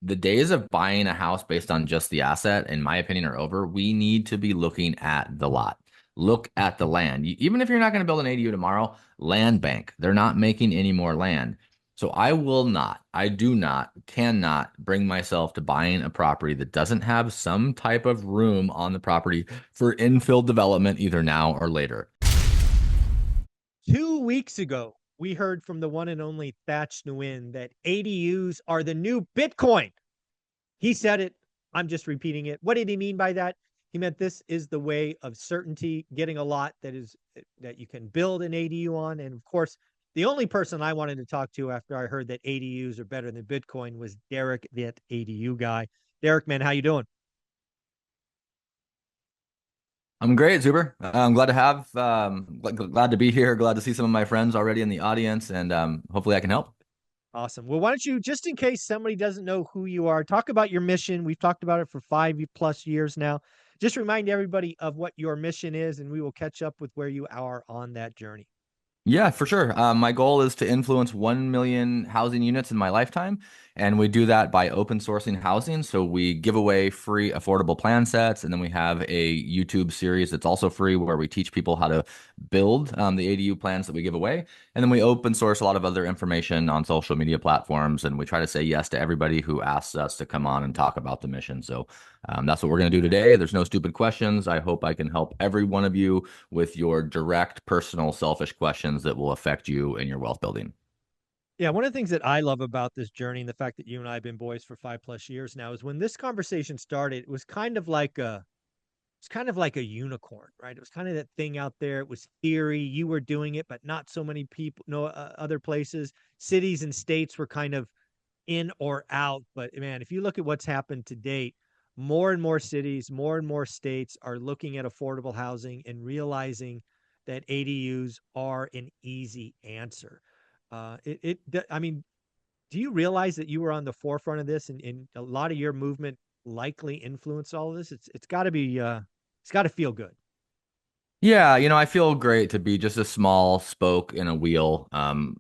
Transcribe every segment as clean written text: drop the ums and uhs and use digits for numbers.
the days of buying a house based on just the asset, in my opinion, are over. We need to be looking at the lot. Look at the land. Even if you're not going to build an ADU tomorrow, land bank. They're not making any more land. So I will not, I do not, cannot bring myself to buying a property that doesn't have some type of room on the property for infill development, either now or later. 2 weeks ago, we heard from the one and only Thatch Nguyen that ADUs are the new Bitcoin. He said it. I'm just repeating it. What did he mean by that? He meant this is the way of certainty, getting a lot that you can build an ADU on. And of course, the only person I wanted to talk to after I heard that ADUs are better than Bitcoin was Derek, that ADU guy. Derek, man, how you doing? I'm great, Zuber. I'm glad to glad to be here. Glad to see some of my friends already in the audience, and hopefully I can help. Awesome. Well, why don't you, just in case somebody doesn't know who you are, talk about your mission. We've talked about it for 5+ years now. Just remind everybody of what your mission is, and we will catch up with where you are on that journey. Yeah, for sure. My goal is to influence 1 million housing units in my lifetime. And we do that by open sourcing housing. So we give away free affordable plan sets. And then we have a YouTube series that's also free where we teach people how to build the ADU plans that we give away. And then we open source a lot of other information on social media platforms. And we try to say yes to everybody who asks us to come on and talk about the mission. So that's what we're going to do today. There's no stupid questions. I hope I can help every one of you with your direct, personal, selfish questions that will affect you in your wealth building. Yeah, one of the things that I love about this journey and the fact that you and I have been boys for 5+ years now is when this conversation started, it was kind of like a unicorn, right? It was kind of that thing out there. It was theory. You were doing it, but not so many people, no other places. Cities and states were kind of in or out. But man, if you look at what's happened to date, more and more cities, more and more states are looking at affordable housing and realizing that ADUs are an easy answer. I mean, do you realize that you were on the forefront of this, and a lot of your movement likely influenced all of this? It's got to be, it's got to feel good. Yeah, I feel great to be just a small spoke in a wheel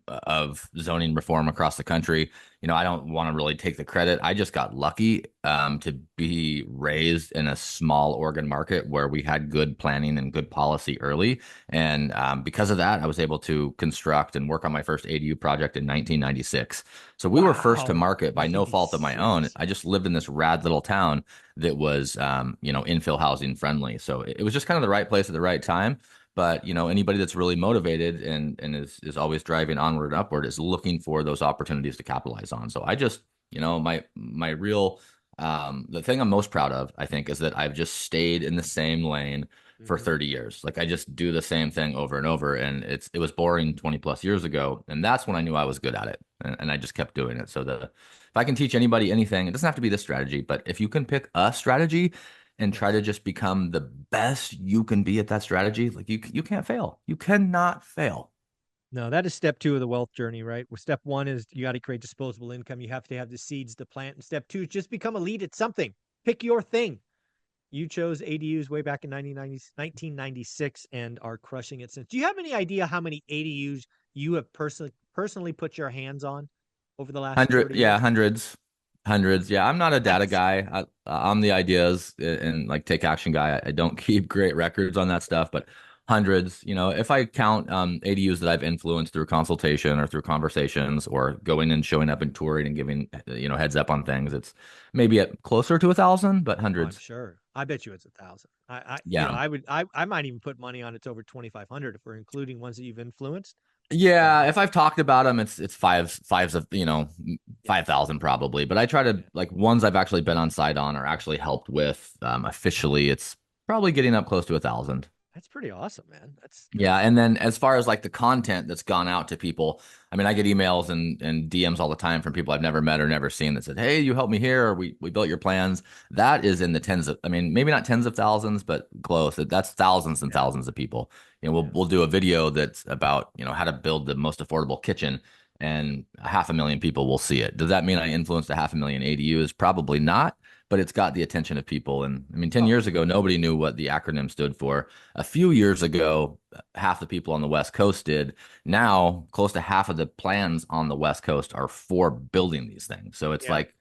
of zoning reform across the country. I don't want to really take the credit. I just got lucky to be raised in a small Oregon market where we had good planning and good policy early. And because of that, I was able to construct and work on my first ADU project in 1996. So we were first to Wow, market by no fault of my own. 96. I just lived in this rad little town that was infill housing friendly. So it was just kind of the right place at the right time. But anybody that's really motivated and is always driving onward and upward is looking for those opportunities to capitalize on. So I just, my real the thing I'm most proud of, I think, is that I've just stayed in the same lane for Mhm. 30 years. Like I just do the same thing over and over. And it was boring 20 plus years ago. And that's when I knew I was good at it. And I just kept doing it. So if I can teach anybody anything, it doesn't have to be this strategy, but if you can pick a strategy and try to Yes. just become the best you can be at that strategy, like you can't fail. You cannot fail. No, that is step two of the wealth journey, right? Where step one is you got to create disposable income. You have to have the seeds to plant. And step two is just become a lead at something. Pick your thing. You chose ADUs way back in 1996 and are crushing it since. Do you have any idea how many ADUs you have personally put your hands on over the last Hundred, 30 yeah, years? hundreds. Yeah, I'm not a data Nice. guy. I'm the ideas and like take action guy. I don't keep great records on that stuff, but hundreds. If I count ADUs that I've influenced through consultation or through conversations or going and showing up and touring and giving heads up on things, it's maybe at closer to 1,000, but Oh, I'm hundreds. sure. I bet you it's 1,000. Yeah. I might even put money on it's over 2,500 if we're including ones that you've influenced. Yeah, Um, if I've talked about them, it's fives of 5,000 probably. But I try to yeah. like ones I've actually been on site on or actually helped with officially. It's probably getting up close to 1,000. That's pretty awesome, man. Yeah, and then as far as like the content that's gone out to people, I mean, I get emails and DMs all the time from people I've never met or never seen that said, "Hey, you helped me here, or we built your plans." That is in the tens of, I mean, maybe not tens of thousands, but close. That's thousands and Yeah. thousands of people. Yeah. We'll do a video that's about, how to build the most affordable kitchen, and 500,000 people will see it. Does that mean I influenced 500,000 ADUs? Probably not, but it's got the attention of people. And I mean, 10 Oh, years ago, nobody knew what the acronym stood for. A few years ago, half the people on the West Coast did. Now, close to half of the plans on the West Coast are for building these things. So it's yeah. like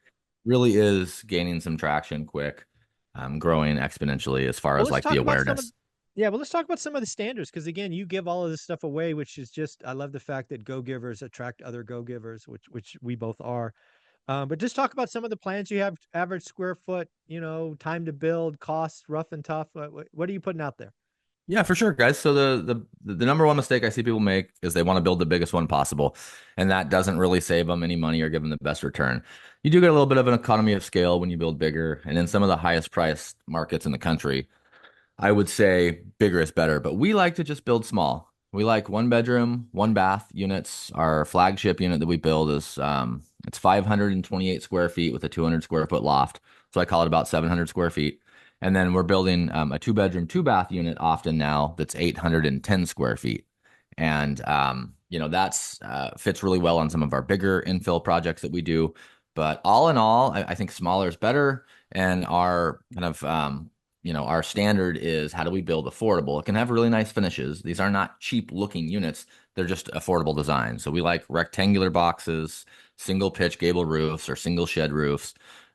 really is gaining some traction quick, growing exponentially as far Well, as let's like the talk about some of awareness. yeah, well, let's talk about some of the standards because again, you give all of this stuff away, which is just I love the fact that go-givers attract other go-givers, which we both are. But just talk about some of the plans you have, average square foot, time to build, costs, rough and tough. What are you putting out there? Yeah, for sure, guys. So the number one mistake I see people make is they want to build the biggest one possible, and that doesn't really save them any money or give them the best return. You do get a little bit of an economy of scale when you build bigger, and in some of the highest priced markets in the country, I would say bigger is better, but we like to just build small. We like one bedroom, one bath units. Our flagship unit that we build is it's 528 square feet with a 200 square foot loft. So I call it about 700 square feet. And then we're building a two bedroom, two bath unit often now that's 810 square feet. And that's fits really well on some of our bigger infill projects that we do. But all in all, I think smaller is better. And our kind of our standard is how do we build affordable? It can have really nice finishes. These are not cheap looking units. They're just affordable design. So we like rectangular boxes, single pitch gable roofs, or single shed roofs.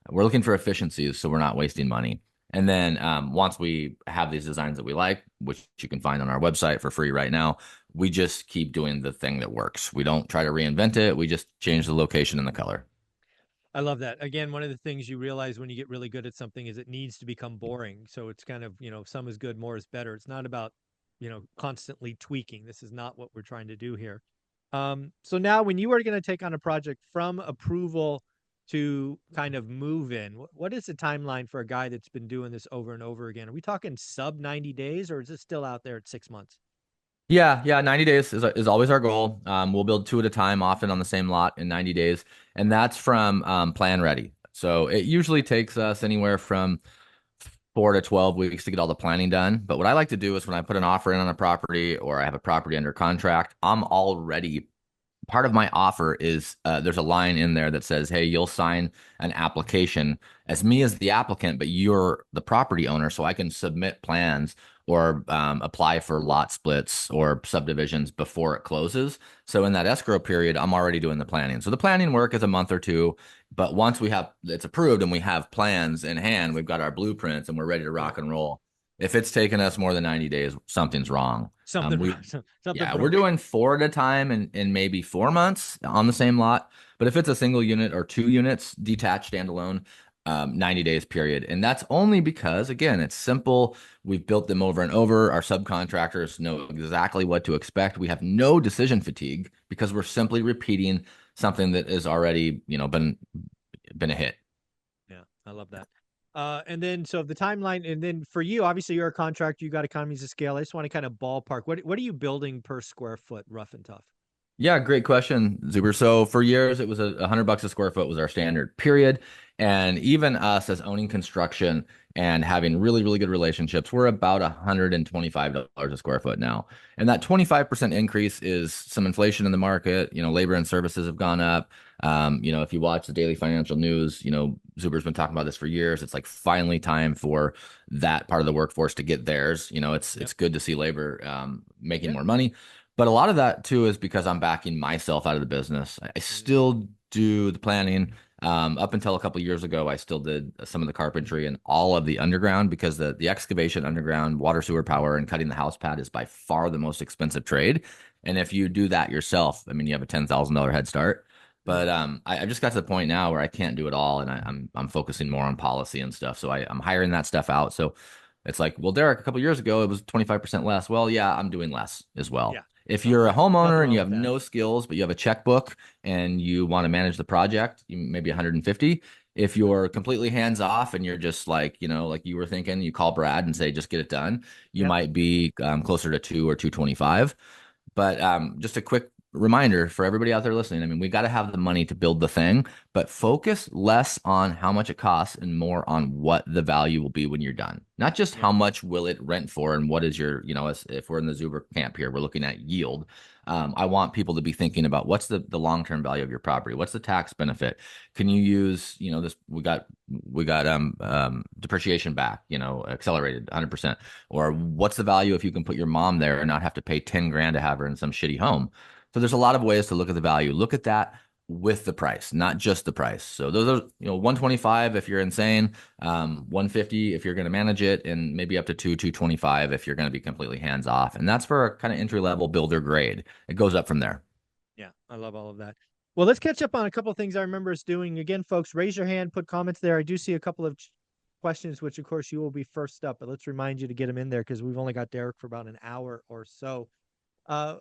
We're looking for efficiencies, so we're not wasting money. And then once we have these designs that we like, which you can find on our website for free right now, we just keep doing the thing that works. We don't try to reinvent it. We just change the location and the color. I love that. Again, one of the things you realize when you get really good at something is it needs to become boring. So it's kind of, some is good, more is better. It's not about, constantly tweaking. This is not what we're trying to do here. So now when you are going to take on a project from approval to kind of move in, what is the timeline for a guy that's been doing this over and over again? Are we talking sub 90 days or is it still out there at 6 months? Yeah, yeah, 90 days is always our goal. We'll build two at a time, often on the same lot in 90 days, and that's from plan ready. So it usually takes us anywhere from 4 to 12 weeks to get all the planning done. But what I like to do is when I put an offer in on a property or I have a property under contract, I'm already part of my offer is there's a line in there that says, "Hey, you'll sign an application as me as the applicant, but you're the property owner, so I can submit plans or apply for lot splits or subdivisions before it closes." So in that escrow period, I'm already doing the planning. So the planning work is a month or two, but once we have it's approved and we have plans in hand, we've got our blueprints and we're ready to Yeah. rock and roll. If it's taken us more than 90 days, something's wrong. Something We wrong. Something yeah, we're broke. doing four at a time in maybe 4 months on the same lot. But if it's a single unit or two units, detached, standalone, 90 days period. And that's only because, again, it's simple. We've built them over and over. Our subcontractors know exactly what to expect. We have no decision fatigue because we're simply repeating something that has already, been a hit. Yeah, I love that. And then so the timeline, and then for you, obviously you're a contractor, you got economies of scale. I just want to kind of ballpark. What are you building per square foot, rough and tough? Yeah, great question, Zuber. So for years, it was $100 a square foot was our standard period. And even us as owning construction and having really, really good relationships, we're about $125 a square foot now. And that 25% increase is some inflation in the market. Labor and services have gone up. If you watch the daily financial news, Zuber's been talking about this for years. It's like finally time for that part of the workforce to get theirs. It's Yep. it's good to see labor making Yeah. more money. But a lot of that too is because I'm backing myself out of the business. I Mm, still do the planning. Up until a couple of years ago, I still did some of the carpentry and all of the underground because the excavation underground, water, sewer, power, and cutting the house pad is by far the most expensive trade. And if you do that yourself, I mean, you have a $10,000 head start. mm, But I just got to the point now where I can't do it all, and I'm focusing more on policy and stuff. So I'm hiring that stuff out. So it's like, well, Derek, a couple of years ago, it was 25% less. Well, yeah, I'm doing less as well. yeah. If No, you're a nothing homeowner and wrong you with have that. no skills, but you have a checkbook and you want to manage the project, maybe 150. If you're completely hands off and you're just like, like you were thinking, you call Brad and say, just get it done, you Yep. might be closer to 2 or 225. But just a quick reminder for everybody out there listening. I mean, we got to have the money to build the thing, but focus less on how much it costs and more on what the value will be when you're done. Not just Yep. how much will it rent for and what is your, if we're in the Zuber camp here, we're looking at yield. I want people to be thinking about what's the long-term value of your property? What's the tax benefit? Can you use, this we got depreciation back, accelerated 100%. Or what's the value if you can put your mom there and not have to pay 10 grand to have her in some shitty home? So there's a lot of ways to look at the value. Look at that. with the price, not just the price. So those are, 125 if you're insane, 150 if you're going to manage it, and maybe up to 225 if you're going to be completely hands off. And that's for a kind of entry level builder grade. It goes up from there. Yeah, I love all of that. Well, let's catch up on a couple of things I remember us doing. Again, folks, raise your hand, put comments there. I do see a couple of questions, which of course you will be first up, but let's remind you to get them in there because we've only got Derek for about an hour or so. The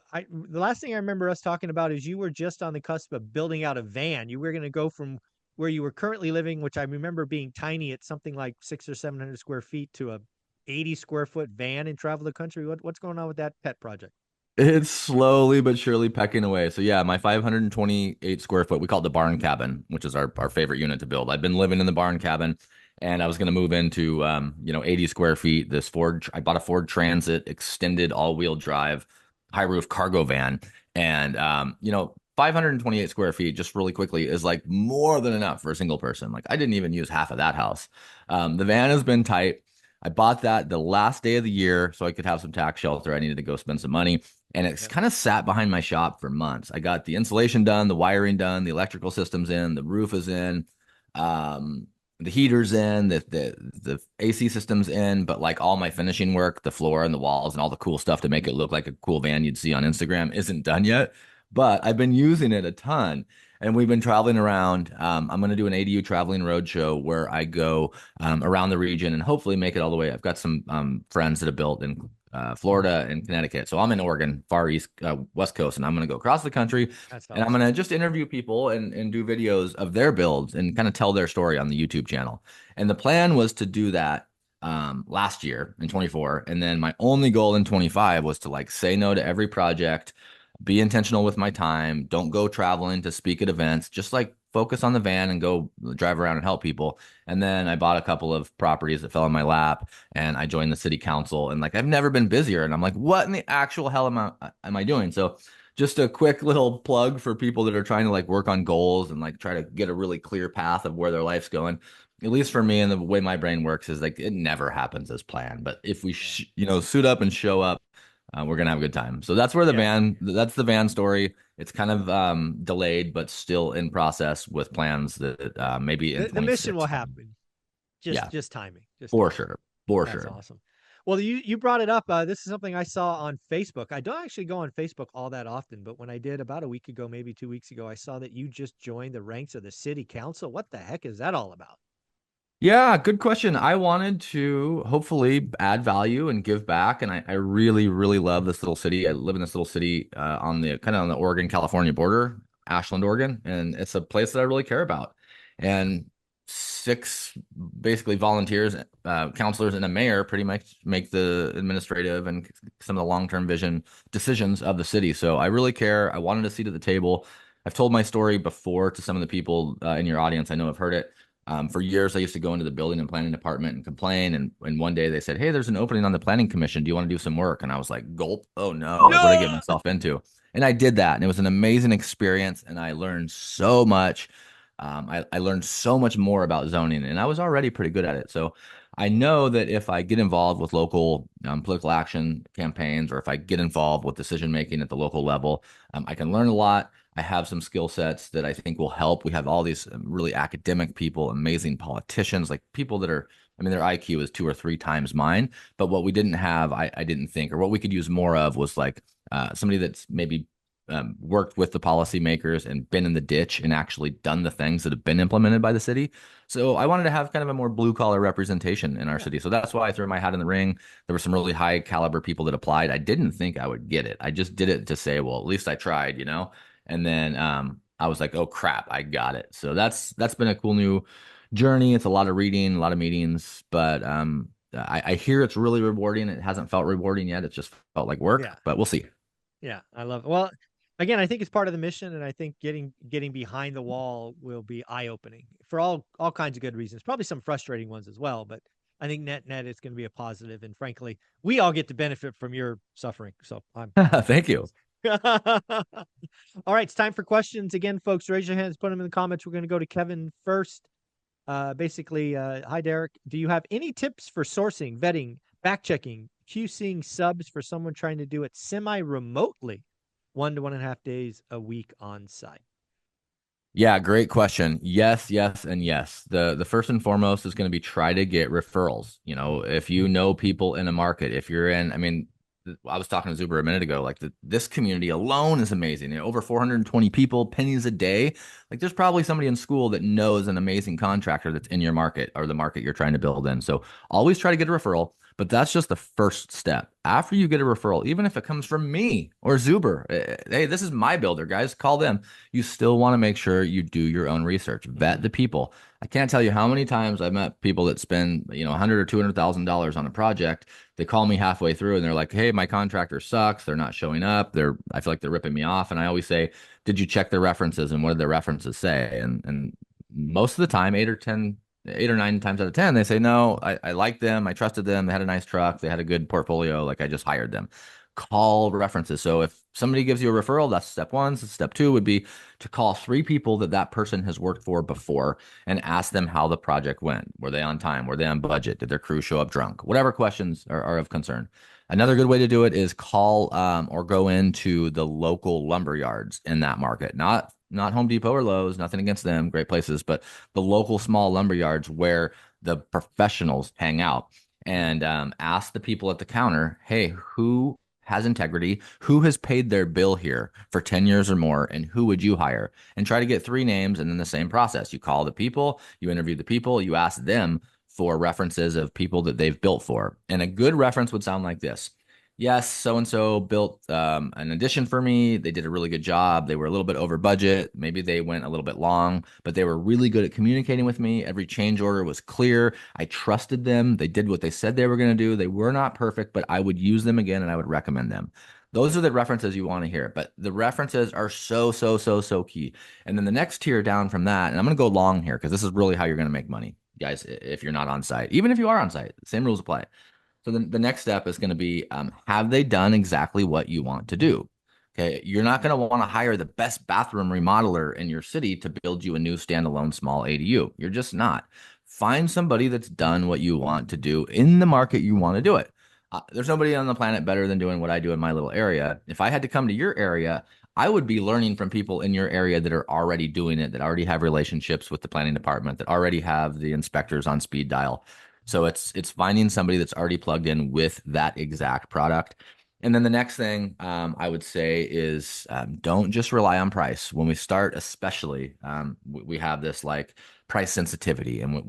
last thing I remember us talking about is you were just on the cusp of building out a van. You were going to go from where you were currently living, which I remember being tiny at something like 600 or 700 square feet, to a 80 square foot van and travel the country. What's going on with that pet project? It's slowly but surely pecking away. So yeah, my 528 square foot, we call it the barn cabin, which is our favorite unit to build. I've been living in the barn cabin and I was going to move into 80 square feet. I bought a Ford Transit extended all-wheel drive high roof cargo van. And 528 square feet, just really quickly, is like more than enough for a single person. Like I didn't even use half of that house. The van has been tight. I bought that the last day of the year so I could have some tax shelter. I needed to go spend some money. And it's Yep. kind of sat behind my shop for months. I got the insulation done, the wiring done, the electrical systems in, the roof is in, um, the heaters in, the AC systems in, but like all my finishing work, the floor and the walls and all the cool stuff to make it look like a cool van you'd see on Instagram isn't done yet. But I've been using it a ton. And we've been traveling around. I'm going to do an ADU traveling road show where I go around the region and hopefully make it all the way. I've got some friends that have built in Mhm. Florida and Connecticut. So I'm in Oregon, far east, west coast, and I'm going to go across the country That's and I'm awesome. going to just interview people and do videos of their builds and kind of tell their story on the YouTube channel. And the plan was to do that last year in 24. And then my only goal in 25 was to like say no to every project, be intentional with my time, don't go traveling to speak at events, just like focus on the van and go drive around and help people. And then I bought a couple of properties that fell in my lap and I joined the city council and like I've never been busier and I'm like what in the actual hell am I doing? So just a quick little plug for people that are trying to like work on goals and like try to get a really clear path of where their life's going. At least for me and the way my brain works is like it never happens as planned, but if we Yeah. suit up and show up, we're gonna have a good time. So Yeah. that's the van story. It's kind of delayed but still in process with plans that maybe in The mission 26. will happen. Yeah, Just timing. Just for timing. sure. For That's sure. awesome. Well, you brought it up. This is something I saw on Facebook. I don't actually go on Facebook all that often, but when I did about a week ago, maybe 2 weeks ago, I saw that you just joined the ranks of the city council. What the heck is that all about? Yeah, good question. I wanted to hopefully add value and give back, and I really, really love this little city. I live in this little city on the kind of on the Oregon-California border, Ashland, Oregon, and it's a place that I really care about. And six basically volunteers, counselors, and a mayor pretty much make the administrative and some of the long-term vision decisions of the city. So I really care. I wanted a seat at the table. I've told my story before to some of the people in your audience. I know have heard it. For years, I used to go into the building and planning department and complain. And one day they said, "Hey, there's an opening on the planning commission. Do you want to do some work?" And I was like, "Gulp! Oh no! Like, what did I get No! myself into?" And I did that, and it was an amazing experience. And I learned so much. I learned so much more about zoning, and I was already pretty good at it. So I know that if I get involved with local political action campaigns, or if I get involved with decision making at the local level, I can learn a lot. I have some skill sets that I think will help. We have all these really academic people, amazing politicians, like people that are, I mean, their IQ is two or three times mine. But what we didn't have, I didn't think, or what we could use more of was like somebody that's maybe worked with the policymakers and been in the ditch and actually done the things that have been implemented by the city. So I wanted to have kind of a more blue collar representation in our Yeah. city. So that's why I threw my hat in the ring. There were some really high caliber people that applied. I didn't think I would get it. I just did it to say, well, at least I tried. And then I was like, oh crap, I got it. So that's been a cool new journey. It's a lot of reading, a lot of meetings, but I hear it's really rewarding. It hasn't felt rewarding yet. It's just felt like work, Yeah. but we'll see. Yeah. I love it. Well, again, I think it's part of the mission, and I think getting behind the wall will be eye-opening for all kinds of good reasons. Probably some frustrating ones as well, but I think net it's going to be a positive. And frankly, we all get to benefit from your suffering. So I'm Thank you. pleased. All right, it's time for questions. Again, folks, raise your hands, put them in the comments. We're going to go to Kevin first. Hi, Derek. Do you have any tips for sourcing, vetting, back checking, QCing subs for someone trying to do it semi remotely, 1 to 1.5 days a week on site? Yeah, great question. Yes, yes, and yes. The first and foremost is going to be try to get referrals. You know, if you know people in a market, if you're in, I mean, I was talking to Zuber a minute ago, like this community alone is amazing. You know, over 420 people, pennies a day. Like there's probably somebody in school that knows an amazing contractor that's in your market or the market you're trying to build in. So always try to get a referral. But that's just the first step. After you get a referral, even if it comes from me or Zuber, hey, this is my builder, guys, call them. You still want to make sure you do your own research, vet the people. I can't tell you how many times I've met people that spend, you know, 100 or $200,000 on a project. They call me halfway through and they're like, "Hey, my contractor sucks. They're not showing up. I feel like they're ripping me off." And I always say, "Did you check their references and what did their references say?" And most of the time, 8 or 9 times out of 10, they say, "No, I liked them. I trusted them. They had a nice truck. They had a good portfolio. Like I just hired them." Call references. So if somebody gives you a referral, that's step one. So step two would be to call 3 people that that person has worked for before and ask them how the project went. Were they on time? Were they on budget? Did their crew show up drunk? Whatever questions are of concern. Another good way to do it is call or go into the local lumber yards in that market. Not Home Depot or Lowe's, nothing against them, great places, but the local small lumber yards where the professionals hang out and ask the people at the counter, hey, who has integrity, who has paid their bill here for 10 years or more, and who would you hire? And try to get 3 names and then the same process. You call the people, you interview the people, you ask them for references of people that they've built for. And a good reference would sound like this. Yes, so and so built an addition for me. They did a really good job. They were a little bit over budget. Maybe they went a little bit long, but they were really good at communicating with me. Every change order was clear. I trusted them. They did what they said they were going to do. They were not perfect, but I would use them again and I would recommend them. Those are the references you want to hear, but the references are so, so, so, so key. And then the next tier down from that, and I'm going to go long here because this is really how you're going to make money, guys, if you're not on site. Even if you are on site, same rules apply. So then the next step is going to be have they done exactly what you want to do? Okay. You're not going to want to hire the best bathroom remodeler in your city to build you a new standalone small ADU. You're just not. Find somebody that's done what you want to do in the market you want to do it. There's nobody on the planet better than doing what I do in my little area. If I had to come to your area, I would be learning from people in your area that are already doing it, that already have relationships with the planning department, that already have the inspectors on speed dial. So it's finding somebody that's already plugged in with that exact product. And then the next thing I would say is don't just rely on price. When we start, especially, we have this like price sensitivity, and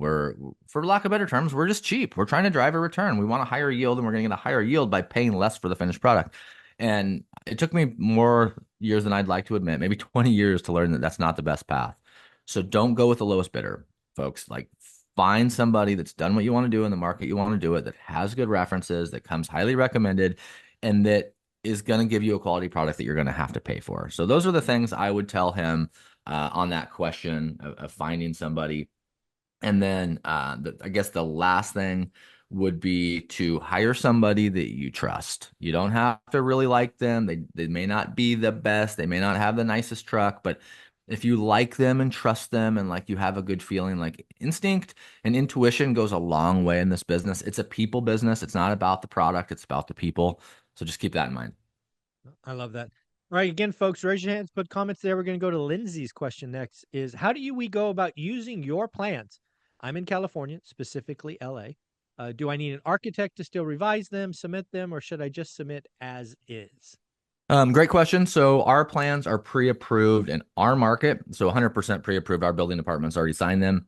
for lack of better terms, we're just cheap. We're trying to drive a return. We want a higher yield, and we're going to get a higher yield by paying less for the finished product. And it took me more years than I'd like to admit, maybe 20 years to learn that that's not the best path. So don't go with the lowest bidder, folks. Like find somebody that's done what you want to do in the market you want to do it, that has good references, that comes highly recommended, and that is going to give you a quality product that you're going to have to pay for. So those are the things I would tell him on that question of finding somebody. And then I guess the last thing would be to hire somebody that you trust. You don't have to really like them. They may not be the best. They may not have the nicest truck, but if you like them and trust them and like you have a good feeling, like instinct and intuition goes a long way in this business. It's a people business. It's not about the product, it's about the people. So just keep that in mind. I love that. All right, again, folks, raise your hands, put comments there. We're going to go to Lindsay's question next is how do we go about using your plans? I'm in California, specifically LA. Do I need an architect to still revise them, submit them, or should I just submit as is? Great question. So our plans are pre-approved in our market. So 100% pre-approved. Our building department's already signed them.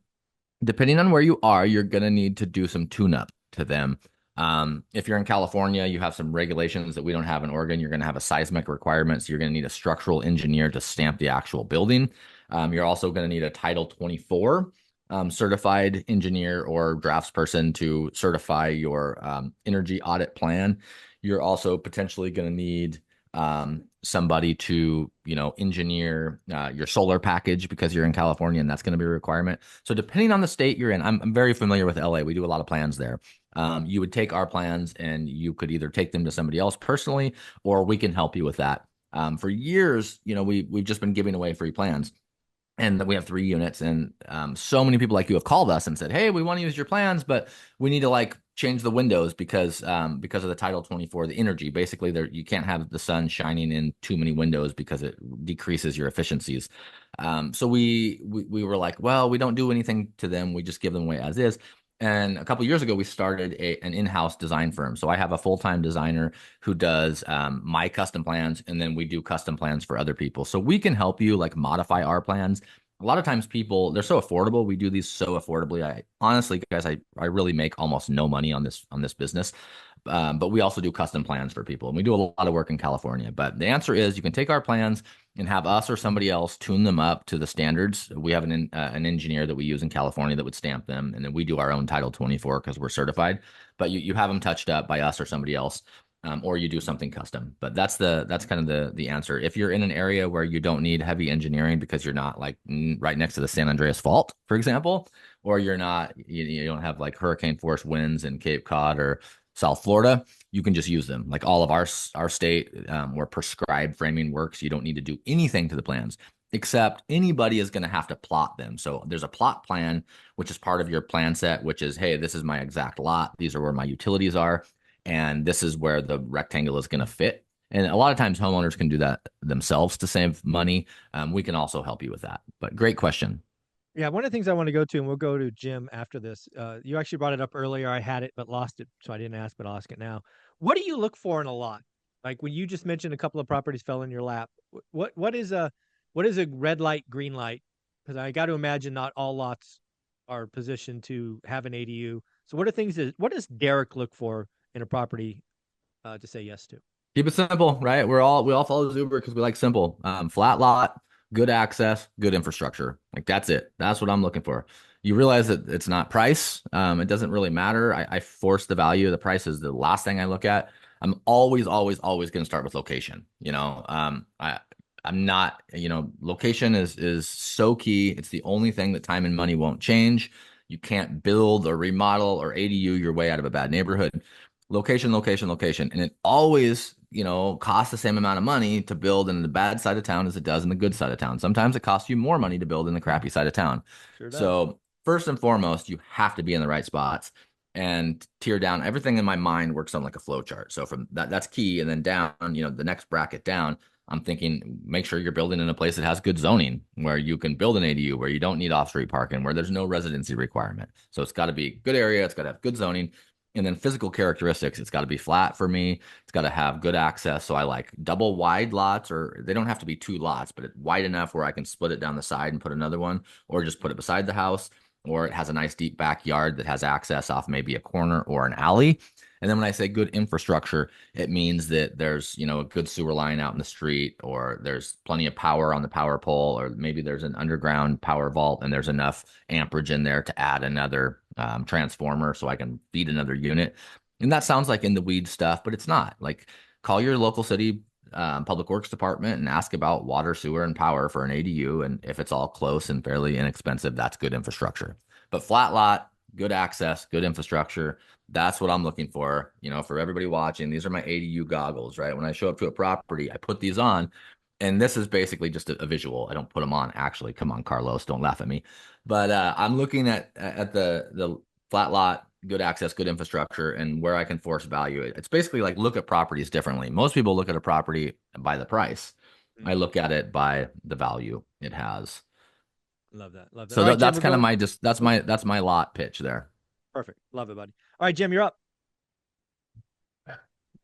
Depending on where you are, you're going to need to do some tune-up to them. If you're in California, you have some regulations that we don't have in Oregon. You're going to have a seismic requirement. So you're going to need a structural engineer to stamp the actual building. You're also going to need a Title 24 certified engineer or draftsperson to certify your energy audit plan. You're also potentially going to need somebody to, engineer your solar package because you're in California and that's going to be a requirement. So depending on the state you're in, I'm very familiar with LA. We do a lot of plans there. You would take our plans and you could either take them to somebody else personally, or we can help you with that. For years, we've just been giving away free plans. and we have 3 units, and so many people like you have called us and said, hey, we want to use your plans, but we need to like change the windows because of the Title 24, the energy. Basically, there you can't have the sun shining in too many windows because it decreases your efficiencies. So we were like, well, we don't do anything to them, we just give them away as is. And a couple years ago, we started an in-house design firm. So I have a full-time designer who does my custom plans, and then we do custom plans for other people. So we can help you like modify our plans. A lot of times people, they're so affordable. We do these so affordably. I honestly, guys, I really make almost no money on this business. But we also do custom plans for people, and we do a lot of work in California. But the answer is you can take our plans and have us or somebody else tune them up to the standards. We have an engineer that we use in California that would stamp them, and then we do our own Title 24 because we're certified. But you have them touched up by us or somebody else, or you do something custom. But that's kind of the answer. If you're in an area where you don't need heavy engineering because you're not like right next to the San Andreas Fault, for example, or you don't have like hurricane force winds in Cape Cod or South Florida, you can just use them. Like all of our state, where prescribed framing works, you don't need to do anything to the plans, except anybody is going to have to plot them. So there's a plot plan, which is part of your plan set, which is, hey, this is my exact lot. These are where my utilities are, and this is where the rectangle is going to fit. And a lot of times homeowners can do that themselves to save money. We can also help you with that. But great question. Yeah, one of the things I want to go to, and we'll go to Jim after this. You actually brought it up earlier. I had it but lost it, so I didn't ask, but I'll ask it now. What do you look for in a lot? Like when you just mentioned a couple of properties fell in your lap. What is a red light, green light? Because I got to imagine not all lots are positioned to have an ADU. So what does Derek look for in a property to say yes to? Keep it simple, right? We all follow Uber because we like simple. Flat lot, good access, good infrastructure. Like that's it. That's what I'm looking for. You realize that it's not price. It doesn't really matter. I force the value. The price is the last thing I look at. I'm always going to start with location. I'm not, location is so key. It's the only thing that time and money won't change. You can't build or remodel or ADU your way out of a bad neighborhood. Location, location, location. And it always, costs the same amount of money to build in the bad side of town as it does in the good side of town. Sometimes it costs you more money to build in the crappy side of town. Sure does. So, first and foremost, you have to be in the right spots and tear down. Everything in my mind works on like a flow chart. So from that's key. And then down, the next bracket down, I'm thinking make sure you're building in a place that has good zoning where you can build an ADU, where you don't need off-street parking, where there's no residency requirement. So it's got to be good area, it's got to have good zoning. And then physical characteristics, it's got to be flat for me. It's got to have good access. So I like double wide lots, or they don't have to be 2 lots, but it's wide enough where I can split it down the side and put another one, or just put it beside the house, or it has a nice deep backyard that has access off maybe a corner or an alley. And then when I say good infrastructure, it means that there's, a good sewer line out in the street, or there's plenty of power on the power pole, or maybe there's an underground power vault and there's enough amperage in there to add another transformer so I can feed another unit. And that sounds like in the weed stuff, but it's not. Like call your local city public works department and ask about water, sewer, and power for an ADU. And if it's all close and fairly inexpensive, that's good infrastructure. But flat lot, good access, good infrastructure. That's what I'm looking for. For everybody watching, these are my ADU goggles, right? When I show up to a property, I put these on, and this is basically just a visual. I don't put them on actually. Come on, Carlos, don't laugh at me. But I'm looking at the flat lot, good access, good infrastructure, and where I can force value. It's basically like look at properties differently. Most people look at a property by the price. I Mm, look at it by the value it has. love that. Love that. So All right, Jim, that's we're kind of going. my just Oh, that's my lot pitch there. perfect. Love it, buddy. All right, Jim, you're up.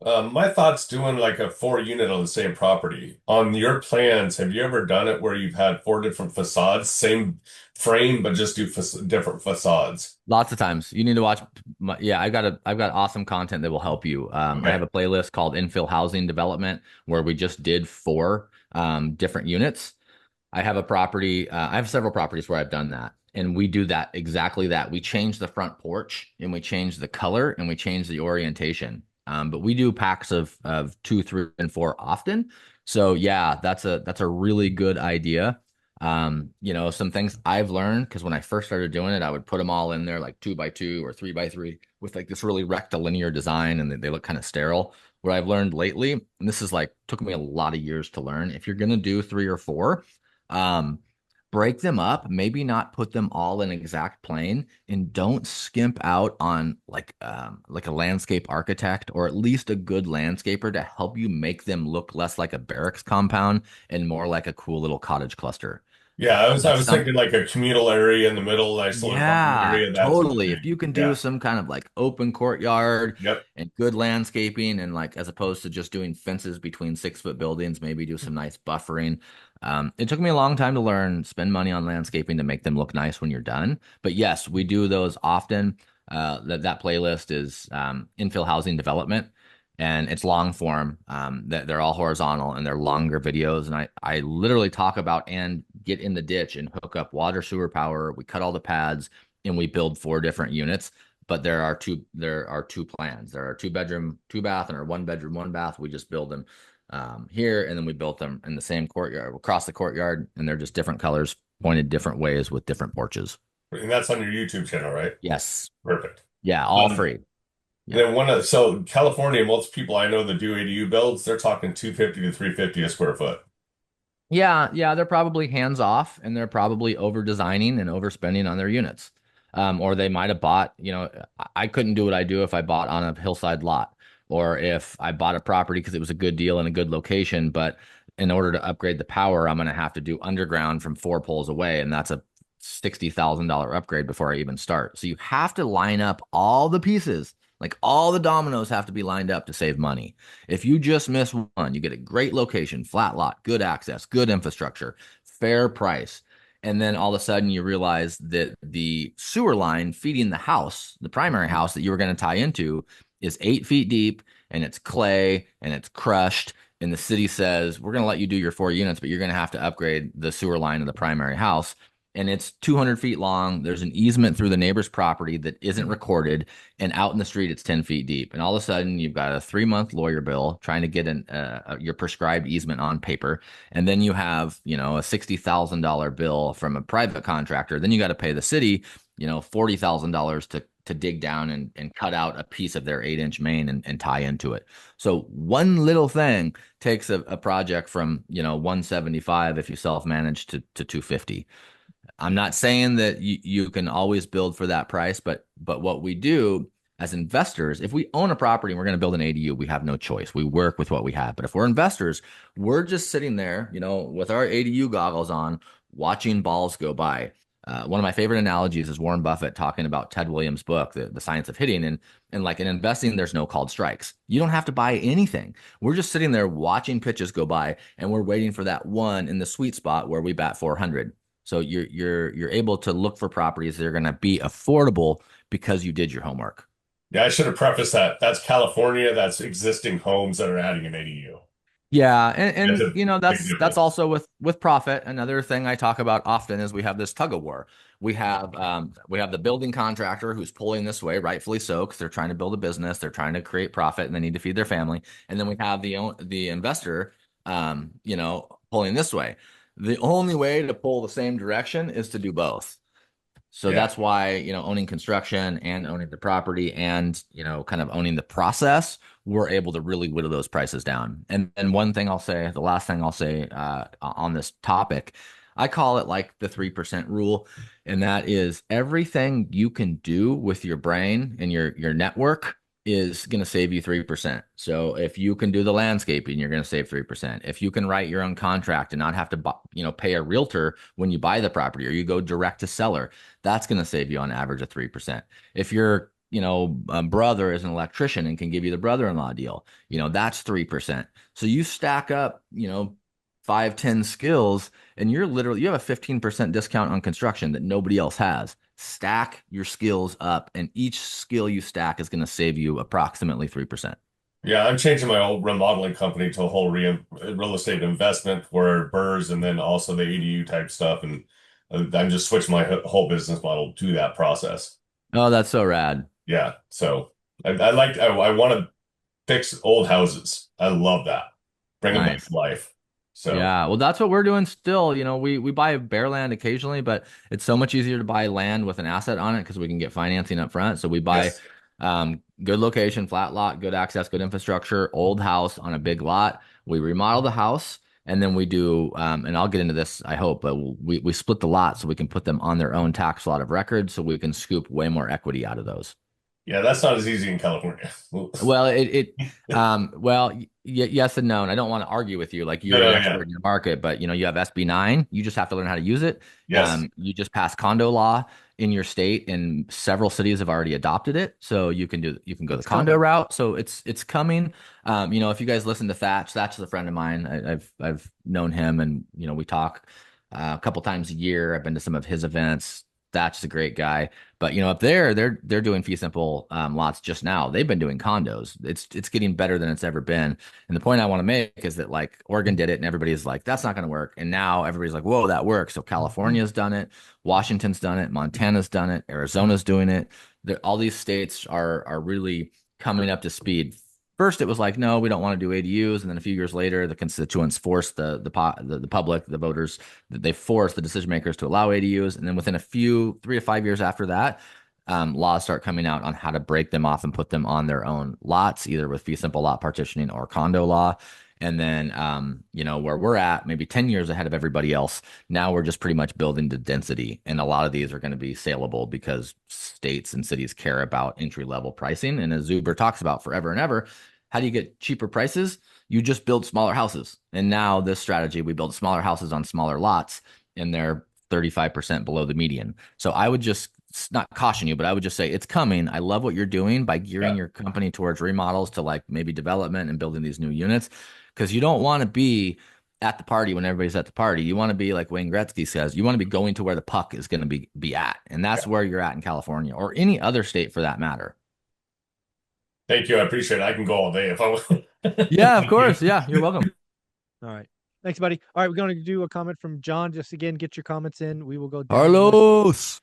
My thought's doing like a 4 unit on the same property. On your plans, have you ever done it where you've had 4 different facades, same frame, but just do different facades? Lots of times you need to watch. Yeah, I've got awesome content that will help you. I have Okay. a playlist called Infill Housing Development where we just did 4 different units. I have several properties where I've done that. And we do that exactly that. We change the front porch and we change the color and we change the orientation. But we do packs of 2, 3, and 4 often. So yeah, that's a really good idea. Some things I've learned because when I first started doing it, I would put them all in there like 2 by 2 or 3 by 3 with like this really rectilinear design, and they look kind of sterile. What I've learned lately, and this is like took me a lot of years to learn, if you're gonna do 3 or 4, um, break them up, maybe not put them all in exact plane, and don't skimp out on like a landscape architect or at least a good landscaper to help you make them look less like a barracks compound and more like a cool little cottage cluster. Yeah, I That's was some thinking like a communal area in the middle, nice little garden Yeah, area. That's my totally. If thing. you can do Yeah. some kind of like open courtyard Yep. and good landscaping, and like as opposed to just doing fences between 6 foot buildings, maybe do some nice buffering. It took me a long time to learn, spend money on landscaping to make them look nice when you're done. But yes, we do those often. That playlist is infill housing development, and it's long form. That they're all horizontal and they're longer videos. And I literally talk about and get in the ditch and hook up water, sewer, power. We cut all the pads and we build 4 different units. But there are two plans. There are 2 bedroom, 2 bath, and our 1 bedroom, 1 bath. We just build them here, and then we built them in the same courtyard across the courtyard, and they're just different colors, pointed different ways with different porches. And that's on your YouTube channel, right? Yes, Perfect. yeah, all free. And Yeah. then so California, most people I know that do ADU builds, they're talking 250 to 350 a square foot. Yeah, they're probably hands off and they're probably over designing and overspending on their units. Or they might have bought, I couldn't do what I do if I bought on a hillside lot or if I bought a property because it was a good deal in a good location. But in order to upgrade the power, I'm going to have to do underground from 4 poles away. And that's a $60,000 upgrade before I even start. So you have to line up all the pieces. Like all the dominoes have to be lined up to save money. If you just miss one, you get a great location, flat lot, good access, good infrastructure, fair price. And then all of a sudden you realize that the sewer line feeding the house, the primary house that you were going to tie into, is 8 feet deep and it's clay and it's crushed. And the city says, we're going to let you do your 4 units, but you're going to have to upgrade the sewer line of the primary house. And it's 200 feet long. There's an easement through the neighbor's property that isn't recorded, and out in the street it's 10 feet deep. And all of a sudden you've got a 3 month lawyer bill trying to get your prescribed easement on paper. And then you have, a $60,000 bill from a private contractor. Then you got to pay the city, $40,000 to dig down and cut out a piece of their 8-inch main and tie into it. So one little thing takes a project from, 175 if you self-manage to 250. I'm not saying that you can always build for that price, but what we do as investors, if we own a property and we're going to build an ADU, we have no choice. We work with what we have. But if we're investors, we're just sitting there, with our ADU goggles on, watching balls go by. One of my favorite analogies is Warren Buffett talking about Ted Williams' book, The Science of Hitting, and like in investing, there's no called strikes. You don't have to buy anything. We're just sitting there watching pitches go by, and we're waiting for that one in the sweet spot where we bat 400. So you're able to look for properties that are going to be affordable because you did your homework. Yeah, I should have prefaced that. That's California. That's existing homes that are adding an ADU. Yeah, That's and a big that's difference. also with profit. Another thing I talk about often is we have this tug of war. We have the building contractor who's pulling this way, rightfully so, because they're trying to build a business, they're trying to create profit, and they need to feed their family. And then we have the investor, pulling this way. The only way to pull the same direction is to do both. So Yeah. that's why, owning construction and owning the property and, kind of owning the process, we're able to really whittle those prices down. And one thing I'll say, the last thing I'll say on this topic, I call it like the 3% rule. And that is everything you can do with your brain and your network is going to save you 3%. So if you can do the landscaping, you're going to save 3%. If you can write your own contract and not have to, pay a realtor when you buy the property or you go direct to seller, that's going to save you on average of 3%. If your, brother is an electrician and can give you the brother-in-law deal, that's 3%. So you stack up, 5, 10 skills, and you have a 15% discount on construction that nobody else has. Stack your skills up, and each skill you stack is going to save you approximately 3%. Yeah, I'm changing my old remodeling company to a whole real estate investment where BRRRRs and then also the ADU type stuff. And I'm just switching my whole business model to that process. Oh, that's so rad. Yeah. So I want to fix old houses. I love that. Bring them back Nice. to life. So Yeah, well, that's what we're doing still. We buy bare land occasionally, but it's so much easier to buy land with an asset on it because we can get financing up front. So we buy yes. good location, flat lot, good access, good infrastructure, old house on a big lot. We remodel the house And then we do, and I'll get into this, I hope, but we split the lot so we can put them on their own tax lot of record so we can scoop way more equity out of those. Yeah, that's not as easy in California. Well, yes and no. And I don't want to argue with you. Like No, you're the no, yeah. expert in your market, but you have SB9. You just have to learn how to use it. Yes. You just passed condo law in your state, and several cities have already adopted it. So you can go the It's condo coming. route. So it's coming. If you guys listen to Thatch is a friend of mine. I've known him, and we talk a couple times a year. I've been to some of his events. Thatch is a great guy. But up there, they're doing fee simple lots just now. They've been doing condos. It's getting better than it's ever been. And the point I want to make is that like Oregon did it, and everybody's like, that's not going to work. And now everybody's like, whoa, that works. So California's done it, Washington's done it, Montana's done it, Arizona's doing it. All these states are really coming up to speed. First, it was like, no, we don't want to do ADUs, and then a few years later, the constituents forced the public, the voters, they forced the decision makers to allow ADUs, and then within a few 3 to 5 years after that, laws start coming out on how to break them off and put them on their own lots, either with fee simple lot partitioning or condo law. And then, where we're at, maybe 10 years ahead of everybody else. Now we're just pretty much building the density. And a lot of these are going to be saleable because states and cities care about entry level pricing. And as Zuber talks about forever and ever, how do you get cheaper prices? You just build smaller houses. And now this strategy, we build smaller houses on smaller lots, and they're 35% below the median. So I would just not caution you, but I would just say it's coming. I love what you're doing by gearing Yeah. your company towards remodels to like maybe development and building these new units, because you don't want to be at the party when everybody's at the party. You want to be like Wayne Gretzky says, you want to be going to where the puck is going to be at. And that's Yeah. where you're at in California or any other state for that matter. Thank you. I appreciate it. I can go all day if I want. Yeah, of Thank you. course. Yeah, you're welcome. All right. Thanks, buddy. All right, we're going to do a comment from John. Just again, get your comments in. We will go down the list.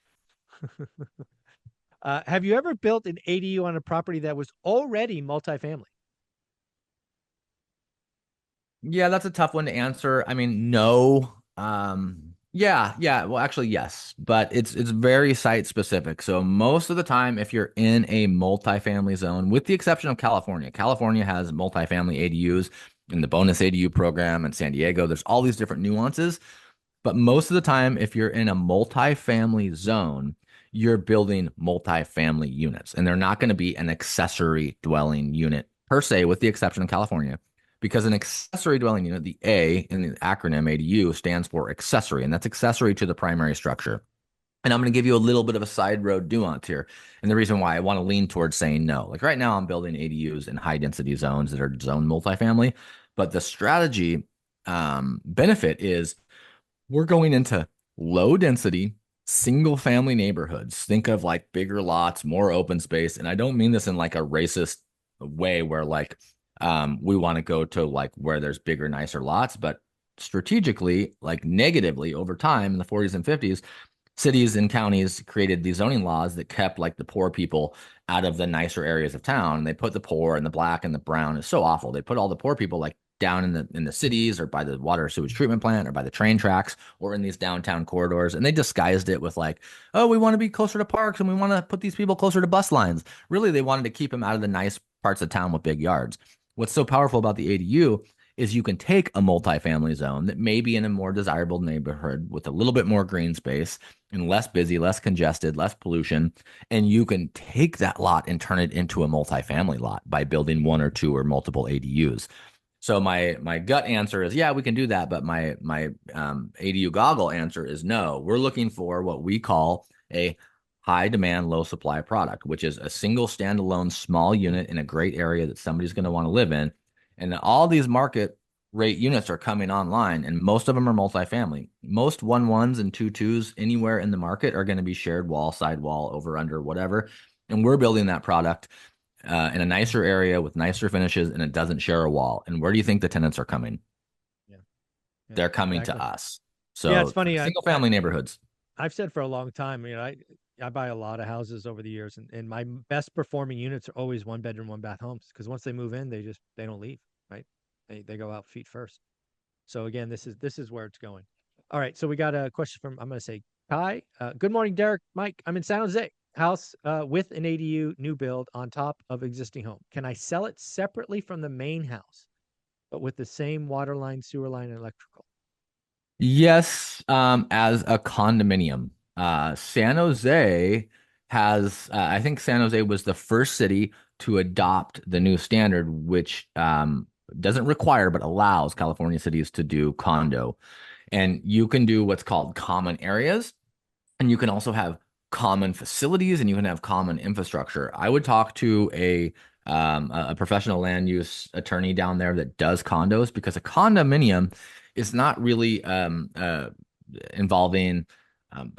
Carlos. Have you ever built an ADU on a property that was already multifamily? Yeah, that's a tough one to answer. I mean, no. Yeah. Well, actually, yes, but it's very site specific. So most of the time, if you're in a multifamily zone, with the exception of California, California has multifamily ADUs in the bonus ADU program, in San Diego. There's all these different nuances. But most of the time, if you're in a multifamily zone, you're building multifamily units, and they're not going to be an accessory dwelling unit per se, with the exception of California, because an accessory dwelling unit, the A in the acronym ADU, stands for accessory, and that's accessory to the primary structure. And I'm going to give you a little bit of a side road nuance here. And the reason why I want to lean towards saying no, like right now, I'm building ADUs in high density zones that are zone multifamily, but the strategy benefit is we're going into low density, single family neighborhoods. Think of like bigger lots, more open space. And I don't mean this in like a racist way where like we want to go to like where there's bigger, nicer lots, but strategically, like negatively over time in the 40s and 50s, cities and counties created these zoning laws that kept like the poor people out of the nicer areas of town. And they put the poor and the black and the brown. It's so awful. They put all the poor people like down in the cities or by the water sewage treatment plant or by the train tracks or in these downtown corridors. And they disguised it with like, oh, we want to be closer to parks and we want to put these people closer to bus lines. Really, they wanted to keep them out of the nice parts of town with big yards. What's so powerful about the ADU is you can take a multifamily zone that may be in a more desirable neighborhood with a little bit more green space and less busy, less congested, less pollution. And you can take that lot and turn it into a multifamily lot by building one or two or multiple ADUs. So my gut answer is yeah, we can do that, but my ADU goggle answer is no. We're looking for what we call a high demand, low supply product, which is a single standalone small unit in a great area that somebody's going to want to live in. And all these market rate units are coming online, and most of them are multifamily. Most 1-1s and 2-2s anywhere in the market are going to be shared wall, sidewall, over, under, whatever. And we're building that product in a nicer area with nicer finishes, and it doesn't share a wall. And where do you think the tenants are coming? Yeah. They're coming Exactly. to us. Yeah, it's So funny. single family neighborhoods. I've said for a long time, I buy a lot of houses over the years, and my best performing units are always 1 bedroom, 1 bath homes, because once they move in, they don't leave, right? They go out feet first. So again, this is where it's going. All right, so we got a question from, I'm going to say Kai. Good morning, Derek. Mike, I'm in San Jose. House with an ADU new build on top of existing home. Can I sell it separately from the main house? but with the same water line, sewer line, and electrical. Yes, as a condominium. San Jose has, I think San Jose was the first city to adopt the new standard, which doesn't require but allows California cities to do condo. And you can do what's called common areas. And you can also have common facilities and you can have common infrastructure. I would talk to a professional land use attorney down there that does condos because a condominium is not really involving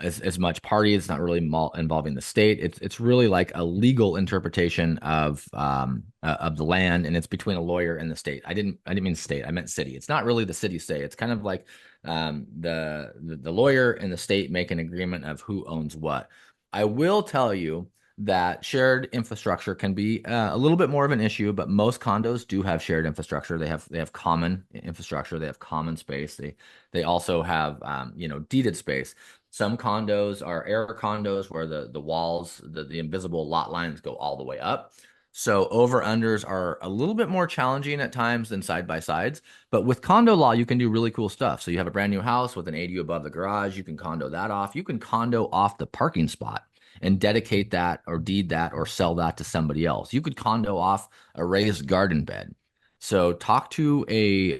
as much party. It's not really involving the state. It's really like a legal interpretation of the land, and it's between a lawyer and the state. I didn't mean state. I meant city. It's not really the city state. It's kind of like the lawyer and the state make an agreement of who owns what. I will tell you that shared infrastructure can be a little bit more of an issue, but most condos do have shared infrastructure. They have common infrastructure. They have common space. They also have deeded space. Some condos are air condos where the walls, the invisible lot lines go all the way up. So over unders are a little bit more challenging at times than side by sides. But with condo law, you can do really cool stuff. So you have a brand new house with an ADU above the garage. You can condo that off. You can condo off the parking spot and dedicate that or deed that or sell that to somebody else. You could condo off a raised garden bed. So talk to a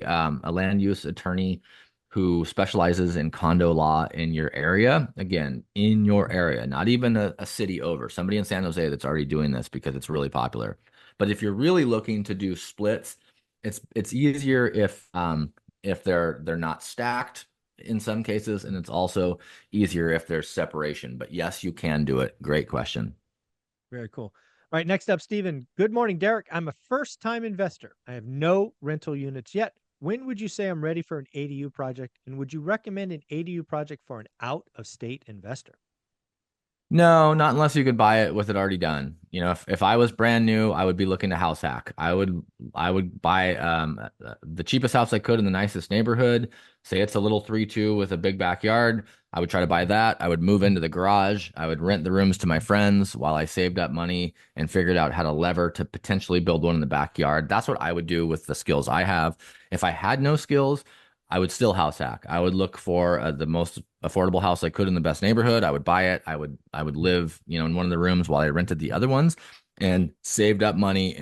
land use attorney who specializes in condo law in your area. Again, in your area, not even a city over. Somebody in San Jose that's already doing this because it's really popular. But if you're really looking to do splits, it's easier if they're not stacked in some cases, and it's also easier if there's separation. But yes, you can do it. Great question. Very cool. All right, next up, Stephen. Good morning, Derek. I'm a first-time investor. I have no rental units yet. When would you say I'm ready for an ADU project? And would you recommend an ADU project for an out-of-state investor? No, not unless you could buy it with it already done. If I was brand new, I would be looking to house hack. I would buy the cheapest house I could in the nicest neighborhood. Say it's a little 3-2 with a big backyard. I would try to buy that. I would move into the garage. I would rent the rooms to my friends while I saved up money and figured out how to lever to potentially build one in the backyard. That's what I would do with the skills I have. If I had no skills, I would still house hack. I would look for the most affordable house I could in the best neighborhood. I would buy it. I would live, in one of the rooms while I rented the other ones and saved up money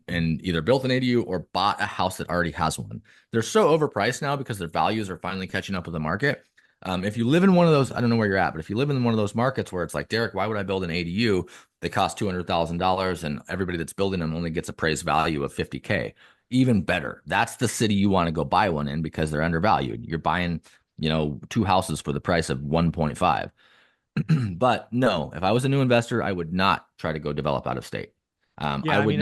and either built an ADU or bought a house that already has one. They're so overpriced now because their values are finally catching up with the market. If you live in one of those, I don't know where you're at, but if you live in one of those markets where it's like, Derek, why would I build an ADU? They cost $200,000 and everybody that's building them only gets appraised value of 50K. Even better. That's the city you want to go buy one in because they're undervalued. You're buying, two houses for the price of 1.5. But no, if I was a new investor, I would not try to go develop out of state. Yeah, I mean,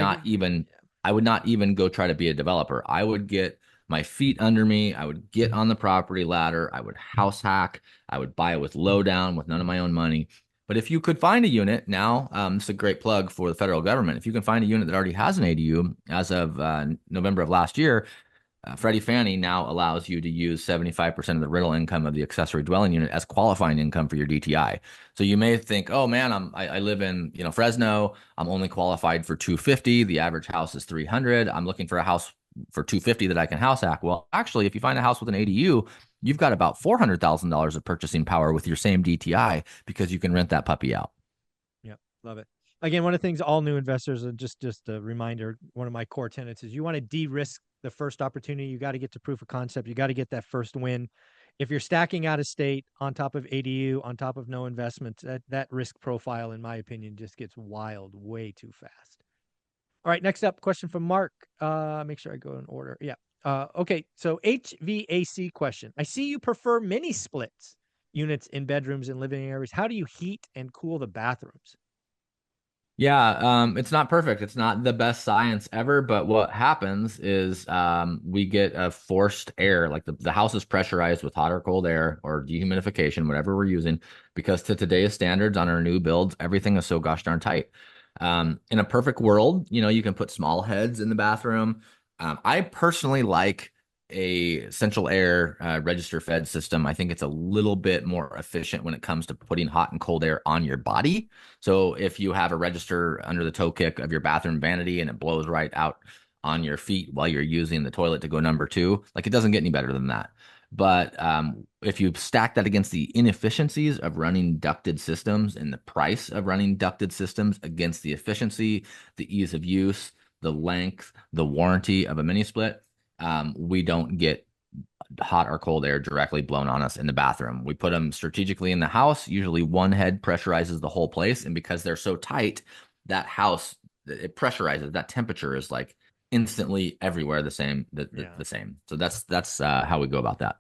I would not even go try to be a developer. I would get my feet under me. I would get on the property ladder. I would house hack. I would buy it with low down with none of my own money. But if you could find a unit now, it's a great plug for the federal government. If you can find a unit that already has an ADU as of November of last year, Freddie Fannie now allows you to use 75% of the rental income of the accessory dwelling unit as qualifying income for your DTI. So you may think, oh man, I live in Fresno. I'm only qualified for 250. The average house is 300. I'm looking for a house for 250 that I can house hack. Well, actually, if you find a house with an ADU, you've got about $400,000 of purchasing power with your same DTI because you can rent that puppy out. yeah, love it. Again, one of the things all new investors, and just a reminder, one of my core tenets is you want to de-risk the first opportunity. You got to get to proof of concept. You got to get that first win. If you're stacking out of state on top of ADU, on top of no investments, that risk profile, in my opinion, just gets wild way too fast. All right, next up, question from Mark. Make sure I go in order. Yeah. Okay, so HVAC question. I see you prefer mini splits units in bedrooms and living areas. How do you heat and cool the bathrooms? Yeah, it's not perfect. It's not the best science ever, but what happens is we get a forced air, like the house is pressurized with hot or cold air or dehumidification, whatever we're using, because to today's standards on our new builds, everything is so gosh darn tight. In a perfect world, you can put small heads in the bathroom. I personally like a central air register fed system. I think it's a little bit more efficient when it comes to putting hot and cold air on your body. So if you have a register under the toe kick of your bathroom vanity and it blows right out on your feet while you're using the toilet to go number two. Like it doesn't get any better than that. But if you stack that against the inefficiencies of running ducted systems and the price of running ducted systems against the efficiency, the ease of use, the length, the warranty of a mini split, we don't get hot or cold air directly blown on us in the bathroom. We put them strategically in the house. Usually one head pressurizes the whole place. And because they're so tight, that house, it pressurizes. That temperature is like instantly everywhere the same, the same. So that's how we go about that.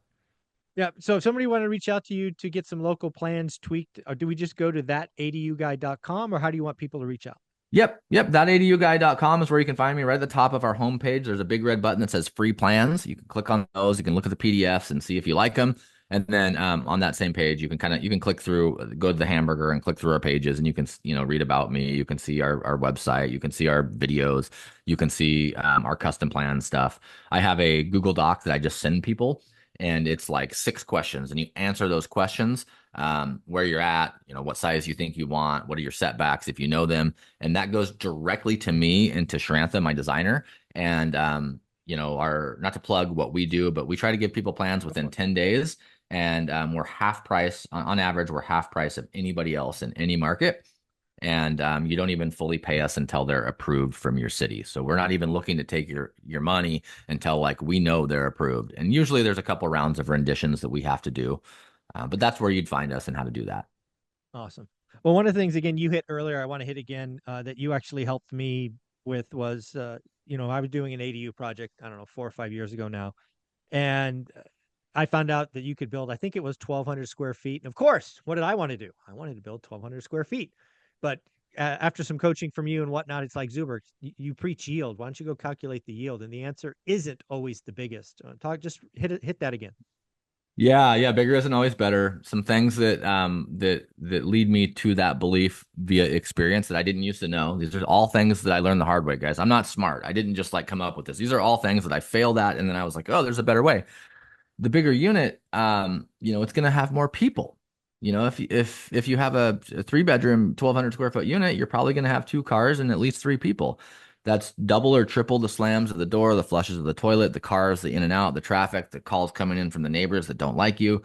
Yeah. So if somebody want to reach out to you to get some local plans tweaked, or do we just go to thataduguy.com, or how do you want people to reach out? Yep. Thataduguy.com is where you can find me. Right at the top of our homepage, there's a big red button that says free plans. You can click on those. You can look at the PDFs and see if you like them. And then on that same page, you can click through, go to the hamburger and click through our pages, and you can read about me. You can see our website. You can see our videos. You can see our custom plan stuff. I have a Google Doc that I just send people, and it's like 6 questions, and you answer those questions, where you're at, what size you think you want, what are your setbacks if you know them, and that goes directly to me and to Shrantha, my designer. And our, not to plug what we do, but we try to give people plans within 10 days, and we're half price on average. We're half price of anybody else in any market. And you don't even fully pay us until they're approved from your city. So we're not even looking to take your money until like we know they're approved. And usually there's a couple rounds of renditions that we have to do, but that's where you'd find us and how to do that. Awesome. Well, one of the things, again, you hit earlier, I want to hit again, that you actually helped me with was, I was doing an ADU project, I don't know, 4 or 5 years ago now. And I found out that you could build, I think it was 1,200 square feet. And of course, what did I want to do? I wanted to build 1,200 square feet. But after some coaching from you and whatnot, it's like, Zuber, you preach yield. Why don't you go calculate the yield? And the answer isn't always the biggest. Just hit that again. Yeah, bigger isn't always better. Some things that lead me to that belief via experience that I didn't used to know. These are all things that I learned the hard way, guys. I'm not smart. I didn't just like come up with this. These are all things that I failed at, and then I was like, oh, there's a better way. The bigger unit, it's going to have more people. If you have a 3-bedroom, 1,200 square foot unit, you're probably going to have 2 cars and at least 3 people. That's double or triple the slams of the door, the flushes of the toilet, the cars, the in and out, the traffic, the calls coming in from the neighbors that don't like you.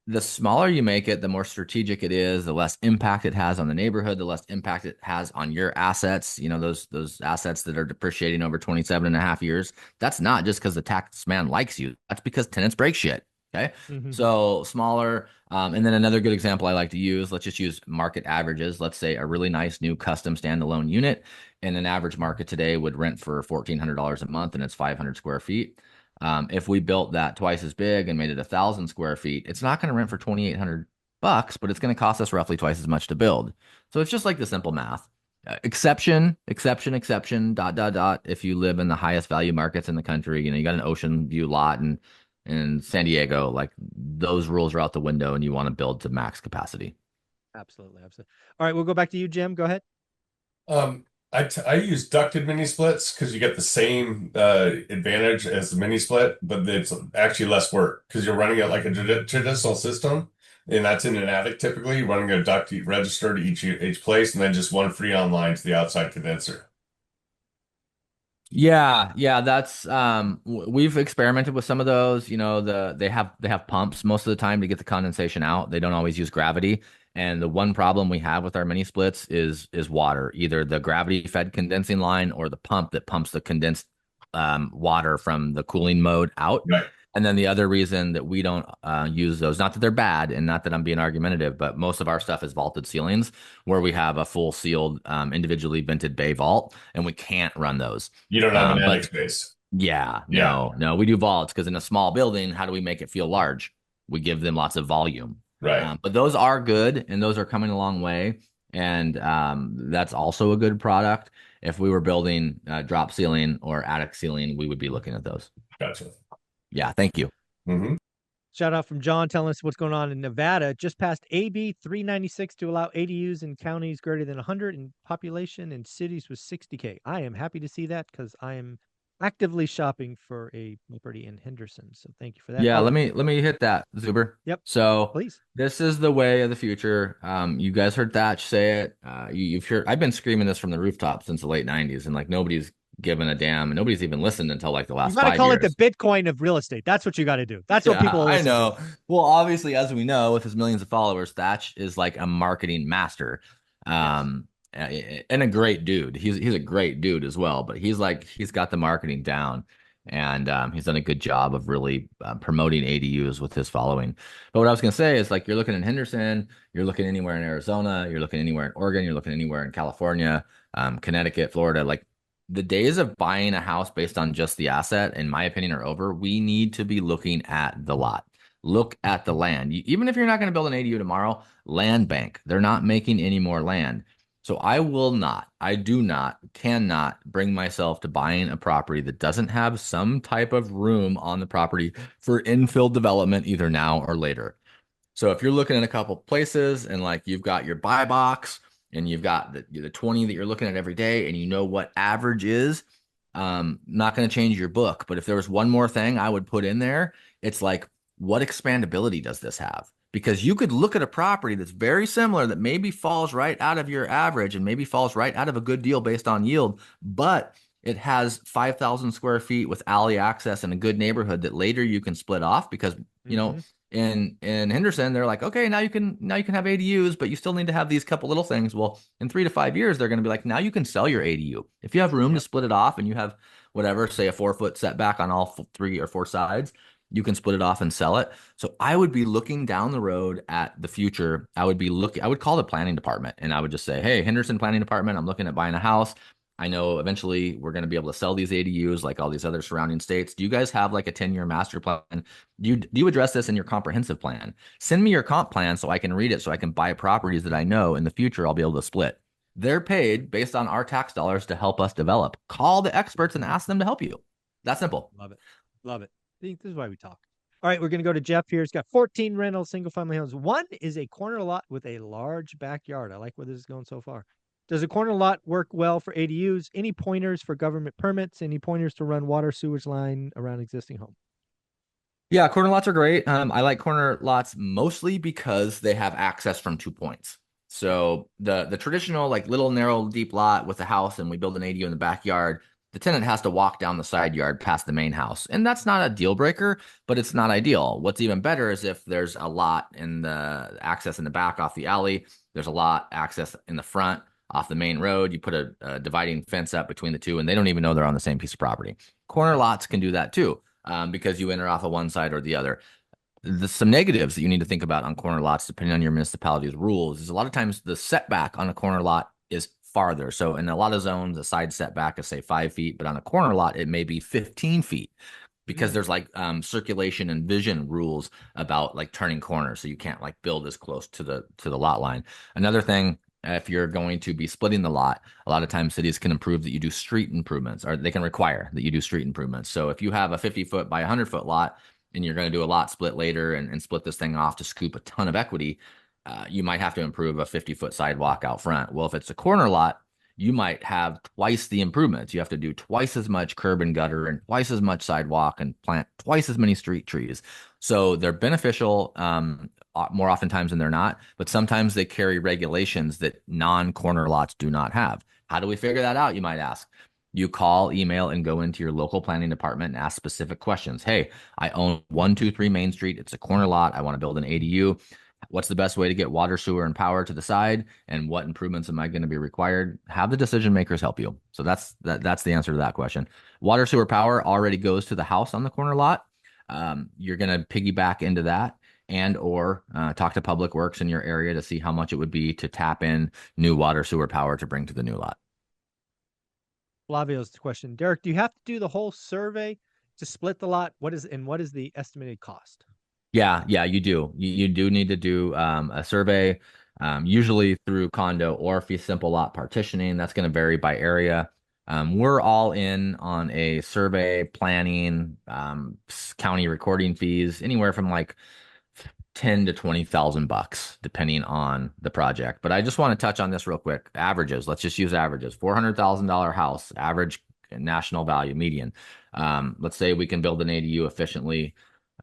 The smaller you make it, the more strategic it is, the less impact it has on the neighborhood, the less impact it has on your assets, those assets that are depreciating over 27 and a half years. That's not just because the tax man likes you. That's because tenants break shit. Okay. Mm-hmm. So smaller. And then another good example I like to use, let's just use market averages. Let's say a really nice new custom standalone unit in an average market today would rent for $1,400 a month, and it's 500 square feet. If we built that twice as big and made it 1,000 square feet, it's not going to rent for $2,800, but it's going to cost us roughly twice as much to build. So it's just like the simple math. Exception, exception, exception, dot, dot, dot. If you live in the highest value markets in the country, you got an ocean view lot in San Diego, like those rules are out the window and you want to build to max capacity. Absolutely. All right, we'll go back to you, Jim. Go ahead. I use ducted mini splits because you get the same advantage as the mini split, but it's actually less work because you're running it like a traditional system, and that's in an attic typically. You're running a duct register to each place, and then just one Freon line to the outside condenser. Yeah, that's we've experimented with some of those. They have pumps most of the time to get the condensation out. They don't always use gravity. And the one problem we have with our mini splits is water, either the gravity fed condensing line or the pump that pumps the condensed water from the cooling mode out. Right. And then the other reason that we don't use those, not that they're bad and not that I'm being argumentative, but most of our stuff is vaulted ceilings where we have a full sealed, individually vented bay vault, and we can't run those. You don't have an attic space. Yeah, no, we do vaults because in a small building, how do we make it feel large? We give them lots of volume. Right. But those are good, and those are coming a long way. And that's also a good product. If we were building drop ceiling or attic ceiling, we would be looking at those. Gotcha. Yeah, thank you. Mm-hmm. Shout out from John telling us what's going on in Nevada. Just passed AB 396 to allow ADUs in counties greater than 100 in population and cities with 60K. I am happy to see that because I am actively shopping for a property in Henderson. So thank you for that. Yeah, let me hit that, Zuber. Yep. So please. This is the way of the future. You guys heard Thatch say it. You've heard. I've been screaming this from the rooftop since the late '90s, and like nobody's given a damn. Nobody's even listened until like the You last got to five call it the years. Bitcoin of real estate. That's what you got to do. That's what Yeah, people will I listen to. know. Well, obviously, as we know, with his millions of followers, Thatch is like a marketing master, Yes. and a great dude. He's a great dude as well. But he's got the marketing down, and he's done a good job of really promoting ADUs with his following. But what I was gonna say is like you're looking in Henderson, you're looking anywhere in Arizona, you're looking anywhere in Oregon, you're looking anywhere in California, Connecticut, Florida, like the days of buying a house based on just the asset, in my opinion, are over. We need to be looking at the lot. Look at the land. Even if you're not going to build an ADU tomorrow, land bank. They're not making any more land. So I do not, cannot bring myself to buying a property that doesn't have some type of room on the property for infill development, either now or later. So if you're looking at a couple places and like you've got your buy box and you've got the 20 that you're looking at every day and you know what average is, not going to change your book. But if there was one more thing I would put in there, it's like, what expandability does this have? Because you could look at a property that's very similar that maybe falls right out of your average and maybe falls right out of a good deal based on yield, but it has 5,000 square feet with alley access in a good neighborhood that later you can split off because, you know, Mm-hmm. in Henderson, they're like, okay, now you can have ADUs, but you still need to have these couple little things. Well, in 3 to 5 years, they're going to be like, now you can sell your ADU if you have room to Yep. split it off, and you have whatever, say a 4 foot setback on all 3 or 4 sides. You can split it off and sell it. So I would be looking down the road at the future. I would call the planning department and I would just say, hey, Henderson Planning Department, I'm looking at buying a house. I know eventually we're going to be able to sell these ADUs like all these other surrounding states. Do you guys have like a 10-year master plan? Do you address this in your comprehensive plan? Send me your comp plan so I can read it so I can buy properties that I know in the future I'll be able to split. They're paid based on our tax dollars to help us develop. Call the experts and ask them to help you. That's simple. Love it. Love it. See, this is why we talk. All right, we're going to go to Jeff here. He's got 14 rental single family homes. One is a corner lot with a large backyard. I like where this is going so far. Does a corner lot work well for ADUs? Any pointers for government permits? Any pointers to run water sewage line around existing home? Yeah, corner lots are great. I like corner lots mostly because they have access from 2 points. Yep. So the traditional like little narrow deep lot with a house and we build an ADU in the backyard, the tenant has to walk down the side yard past the main house. And that's not a deal breaker, but it's not ideal. What's even better is if there's a lot in the access in the back off the alley, there's a lot access in the front off the main road. You put a dividing fence up between the two and they don't even know they're on the same piece of property. Corner Yep. lots can do that too, because you enter off of one side or the other. Some negatives that you need to think about on corner lots, depending on your municipality's rules, is a lot of times the setback on a corner lot is farther. So in a lot of zones, a side setback is say 5 feet, but on a corner lot, it may be 15 feet because Mm. there's like circulation and vision rules about like turning corners. So you can't like build as close to the lot line. Another thing, if you're going to be splitting the lot, a lot of times cities can improve that you do street improvements, or they can require that you do street improvements. So if you have a 50-foot by 100-foot lot and you're going to do a lot split later and split this thing off to scoop a ton of equity, you might have to improve a 50-foot sidewalk out front. Well, if it's a corner lot, you might have twice the improvements. You have to do twice as much curb and gutter and twice as much sidewalk and plant twice as many street trees. So they're beneficial more oftentimes than they're not, but sometimes they carry regulations that non-corner lots do not have. How do we figure that out, you might ask? You call, email, and go into your local planning department and ask specific questions. Hey, I own 123 Main Street. It's a corner lot. I want to build an ADU. What's the best way to get water, sewer, and power to the side? And what improvements am I going to be required? Have the decision makers help you. So that's the answer to that question. Water, sewer, power already goes to the house on the corner lot. You're going to piggyback into that and or talk to Public Works in your area to see how much it would be to tap in new water, sewer, power to bring to the new lot. Flavio's question. Derek, do you have to do the whole survey to split the lot? What is the estimated cost? Yeah, you do. You do need to do a survey, usually through condo or fee simple lot partitioning. That's going to vary by area. We're all in on a survey, planning, county recording fees, anywhere from like 10 to 20,000 bucks, depending on the project. But I just want to touch on this real quick. Averages. Let's just use averages. $400,000 house, average national value, median. Let's say we can build an ADU efficiently.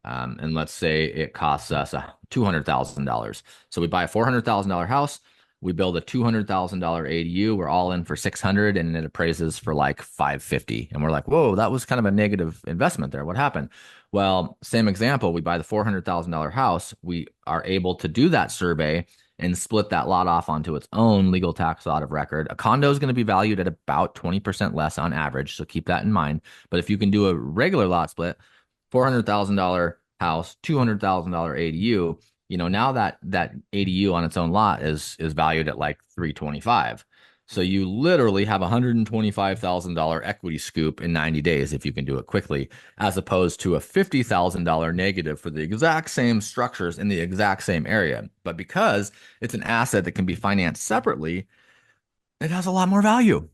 And let's say it costs us $200,000. So we buy a $400,000 house. We build a $200,000 ADU. We're all in for 600 and it appraises for like 550. And we're like, whoa, that was kind of a negative investment there. What happened? Well, same example, we buy the $400,000 house. We are able to do that survey and split that lot off onto its own legal tax lot of record. A condo is going to be valued at about 20% less on average. So keep that in mind. But if you can do a regular lot split, $400,000 house, $200,000 ADU, now that ADU on its own lot is valued at like 325. So you literally have $125,000 equity scoop in 90 days if you can do it quickly, as opposed to a $50,000 negative for the exact same structures in the exact same area. But because it's an asset that can be financed separately, it has a lot more value.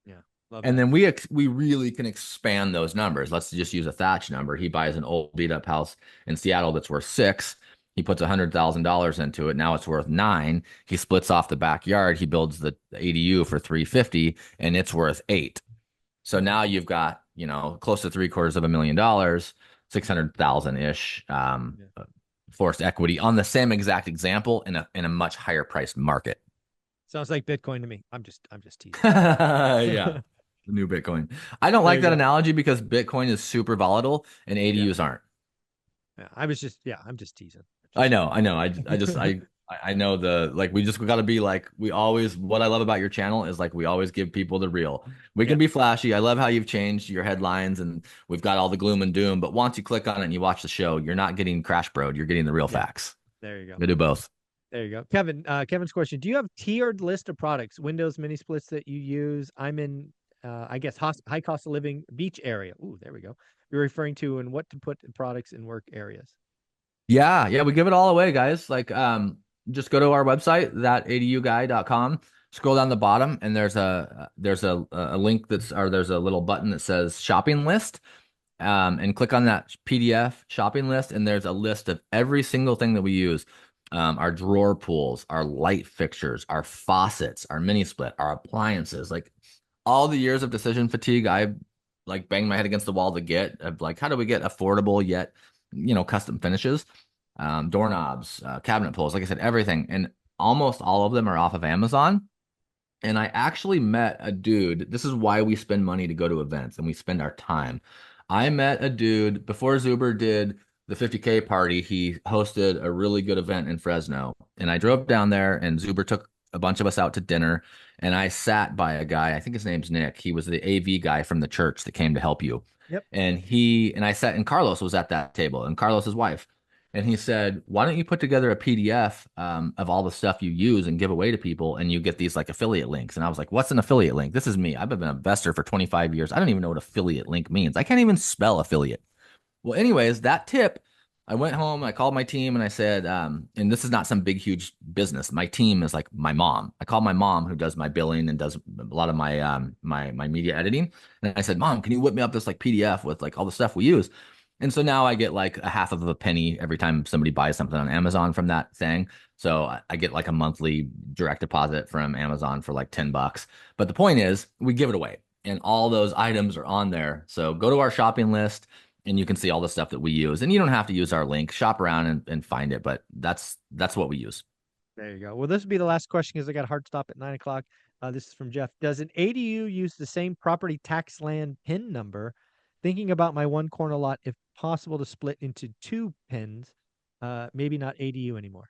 Yeah. Love And that. then we really can expand those numbers. Let's just use a Thatch number. He buys an old beat up house in Seattle that's worth 6. He puts $100,000 into it. Now it's worth 9. He splits off the backyard. He builds the ADU for 350, and it's worth 8. So now you've got close to $750,000, 600,000 ish Yeah. forced equity on the same exact example in a much higher priced market. Sounds like Bitcoin to me. I'm just teasing. Yeah. The new Bitcoin. I don't There like you that go. analogy because Bitcoin is super volatile and Yeah. ADUs aren't. Yeah. I'm just teasing. I Just know, I know. I know we just got to be like we always. What I love about your channel is like we always give people the real. We yeah. can be flashy. I love how you've changed your headlines and we've got all the gloom and doom. But once you click on it and you watch the show, you're not getting crash broed. You're getting the real Yeah. facts. There you go. We do both. There you go. Kevin's question. Do you have tiered list of products, Windows mini splits that you use? I'm in I guess high cost of living beach area. Ooh, there we go. You're referring to and what to put in products in work areas. Yeah, yeah, we give it all away, guys. Just go to our website, thataduguy.com, scroll down the bottom, and there's a link there's a little button that says shopping list. And click on that PDF shopping list, and there's a list of every single thing that we use. Our drawer pulls, our light fixtures, our faucets, our mini split, our appliances, like all the years of decision fatigue I like banged my head against the wall to get of like how do we get affordable yet custom finishes, doorknobs, cabinet pulls, like I said, everything, and almost all of them are off of Amazon. And I actually met a dude. This is why we spend money to go to events and we spend our time. I met a dude before Zuber did the 50K party. He hosted a really good event in Fresno. And I drove down there and Zuber took a bunch of us out to dinner. And I sat by a guy, I think his name's Nick. He was the AV guy from the church that came to help you. Yep. And I sat, and Carlos was at that table, and Carlos's wife. And he said, why don't you put together a PDF of all the stuff you use and give away to people and you get these like affiliate links? And I was like, what's an affiliate link? This is me. I've been an investor for 25 years. I don't even know what affiliate link means. I can't even spell affiliate. Well, anyways, that tip, I went home, I called my team and I said, and this is not some big, huge business. My team is like my mom. I called my mom who does my billing and does a lot of my media editing. And I said, Mom, can you whip me up this like PDF with like all the stuff we use? And so now I get like a half of a penny every time somebody buys something on Amazon from that thing. So I get like a monthly direct deposit from Amazon for like $10. But the point is, we give it away and all those items are on there. So go to our shopping list and you can see all the stuff that we use. And you don't have to use our link, shop around and find it, but that's what we use. There you go. Well, this will be the last question because I got a hard stop at 9 o'clock. This is from Jeff. Does an ADU use the same property tax land PIN number? Thinking about my one corner lot, if possible, to split into 2 PINs, maybe not ADU anymore.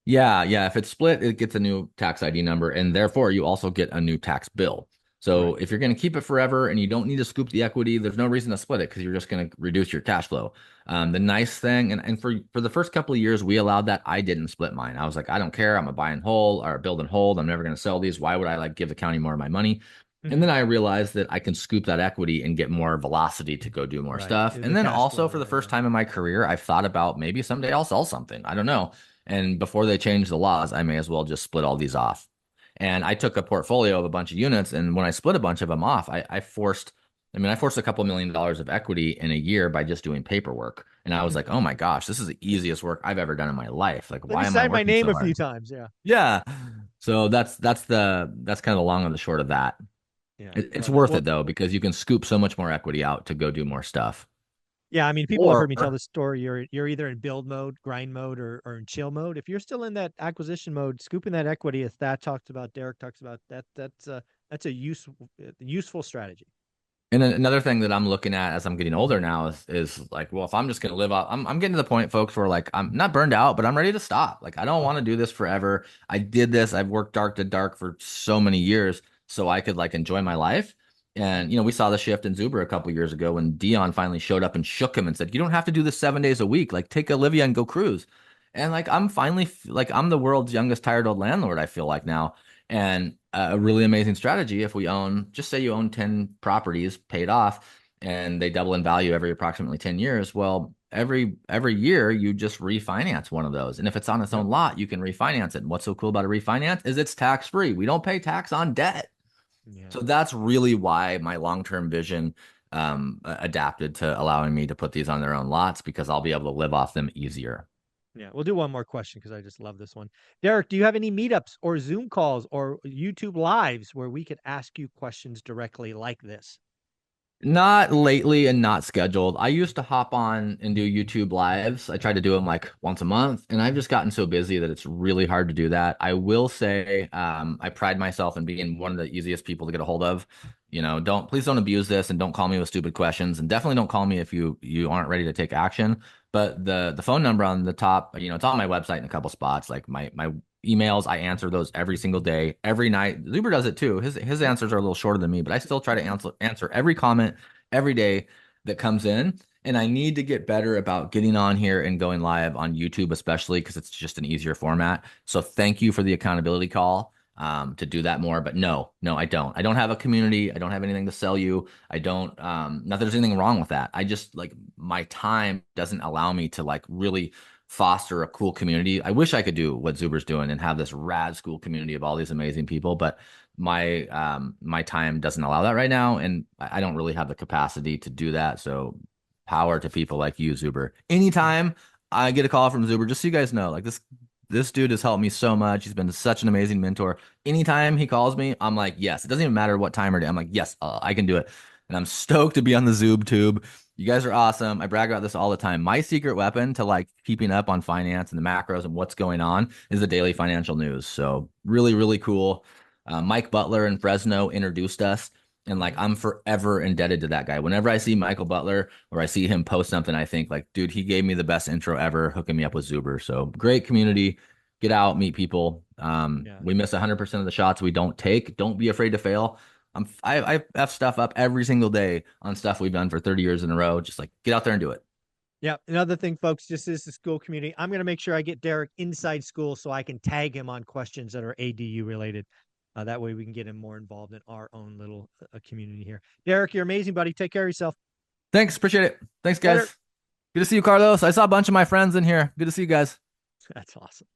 Yeah, yeah. If it's split, it gets a new tax ID number, and therefore you also get a new tax bill. So Right. if you're going to keep it forever and you don't need to scoop the equity, there's no reason to split it because you're just going to reduce your cash flow. The nice thing, and for the first couple of years, we allowed that. I didn't split mine. I was like, I don't care. I'm a buy and hold or build and hold. I'm never going to sell these. Why would I like give the county more of my money? And Mhm. then I realized that I can scoop that equity and get more velocity to go do more Right. stuff. And The then cash also flow. for the Yeah, yeah. first time in my career, I've thought about maybe someday I'll sell something. I don't know. And before they change the laws, I may as well just split all these off. And I took a portfolio of a bunch of units. And when I split a bunch of them off, I forced a couple $1 million of equity in a year by just doing paperwork. And I was like, oh my gosh, this is the easiest work I've ever done in my life. Like, Let me why am I sign my working name so a few hard? times. Yeah. Yeah. So that's kind of the long and the short of that. Yeah. It's Love it. worth Well, it though, because you can scoop so much more equity out to go do more stuff. Yeah, I mean, people have heard me tell Or this story. You're either in build mode, grind mode, or in chill mode. If you're still in that acquisition mode, scooping that equity, as Thad talks about, Derek talks about, that's a useful strategy. And then another thing that I'm looking at as I'm getting older now is like, well, if I'm just gonna live out, I'm getting to the point, folks, where like I'm not burned out, but I'm ready to stop. Like I don't want to do this forever. I did this. I've worked dark to dark for so many years, so I could like enjoy my life. And we saw the shift in Zuber a couple years ago when Dion finally showed up and shook him and said, "You don't have to do this 7 days a week. Like take Olivia and go cruise." And like I'm finally like I'm the world's youngest tired old landlord. I feel like now. And a really amazing strategy if we own, just say you own 10 properties paid off and they double in value every approximately 10 years. Well, every year you just refinance one of those. And if it's on its Yep. own lot, you can refinance it. And what's so cool about a refinance is it's tax free. We don't pay tax on debt. Yeah. So that's really why my long-term vision adapted to allowing me to put these on their own lots because I'll be able to live off them easier. Yeah, we'll do one more question because I just love this one. Derek, do you have any meetups or Zoom calls or YouTube lives where we could ask you questions directly like this? Not lately and not scheduled. I used to hop on and do YouTube lives. I try to do them like once a month, and I've just gotten so busy that it's really hard to do that. I will say, I pride myself in being one of the easiest people to get a hold of. Please don't abuse this and don't call me with stupid questions, and definitely don't call me if you aren't ready to take action. But the phone number on the top, it's on my website in a couple spots. Like my emails, I answer those every single day, every night. Zuber does it too. His answers are a little shorter than me, but I still try to answer every comment every day that comes in. And I need to get better about getting on here and going live on YouTube, especially because it's just an easier format. So thank you for the accountability call to do that more. But no, I don't. I don't have a community. I don't have anything to sell you. I don't, not that there's anything wrong with that. I just like my time doesn't allow me to like really foster a cool community. I wish I could do what Zuber's doing and have this rad school community of all these amazing people, but my time doesn't allow that right now, and I don't really have the capacity to do that. So power to people like you, Zuber. Anytime I get a call from Zuber, just so you guys know, like this dude has helped me so much. He's been such an amazing mentor. Anytime he calls me, I'm like, yes. It doesn't even matter what time or day. I'm like, yes, I can do it. And I'm stoked to be on the Zoob tube. You guys are awesome. I brag about this all the time. My secret weapon to like keeping up on finance and the macros and what's going on is the daily financial news. So really, really cool. Mike Butler in Fresno introduced us. And like I'm forever indebted to that guy. Whenever I see Michael Butler or I see him post something, I think like, dude, he gave me the best intro ever, hooking me up with Zuber. So great community. Get out, meet people. Yeah. We miss 100% of the shots we don't take. Don't be afraid to fail. I have stuff up every single day on stuff we've done for 30 years in a row. Just like get out there and do it. Yeah. Another thing, folks, just is the school community. I'm going to make sure I get Derek inside school so I can tag him on questions that are ADU related. That way we can get him more involved in our own little community here. Derek, you're amazing, buddy. Take care of yourself. Thanks. Appreciate it. Thanks, Later. guys. Good to see you, Carlos. I saw a bunch of my friends in here. Good to see you guys. That's awesome.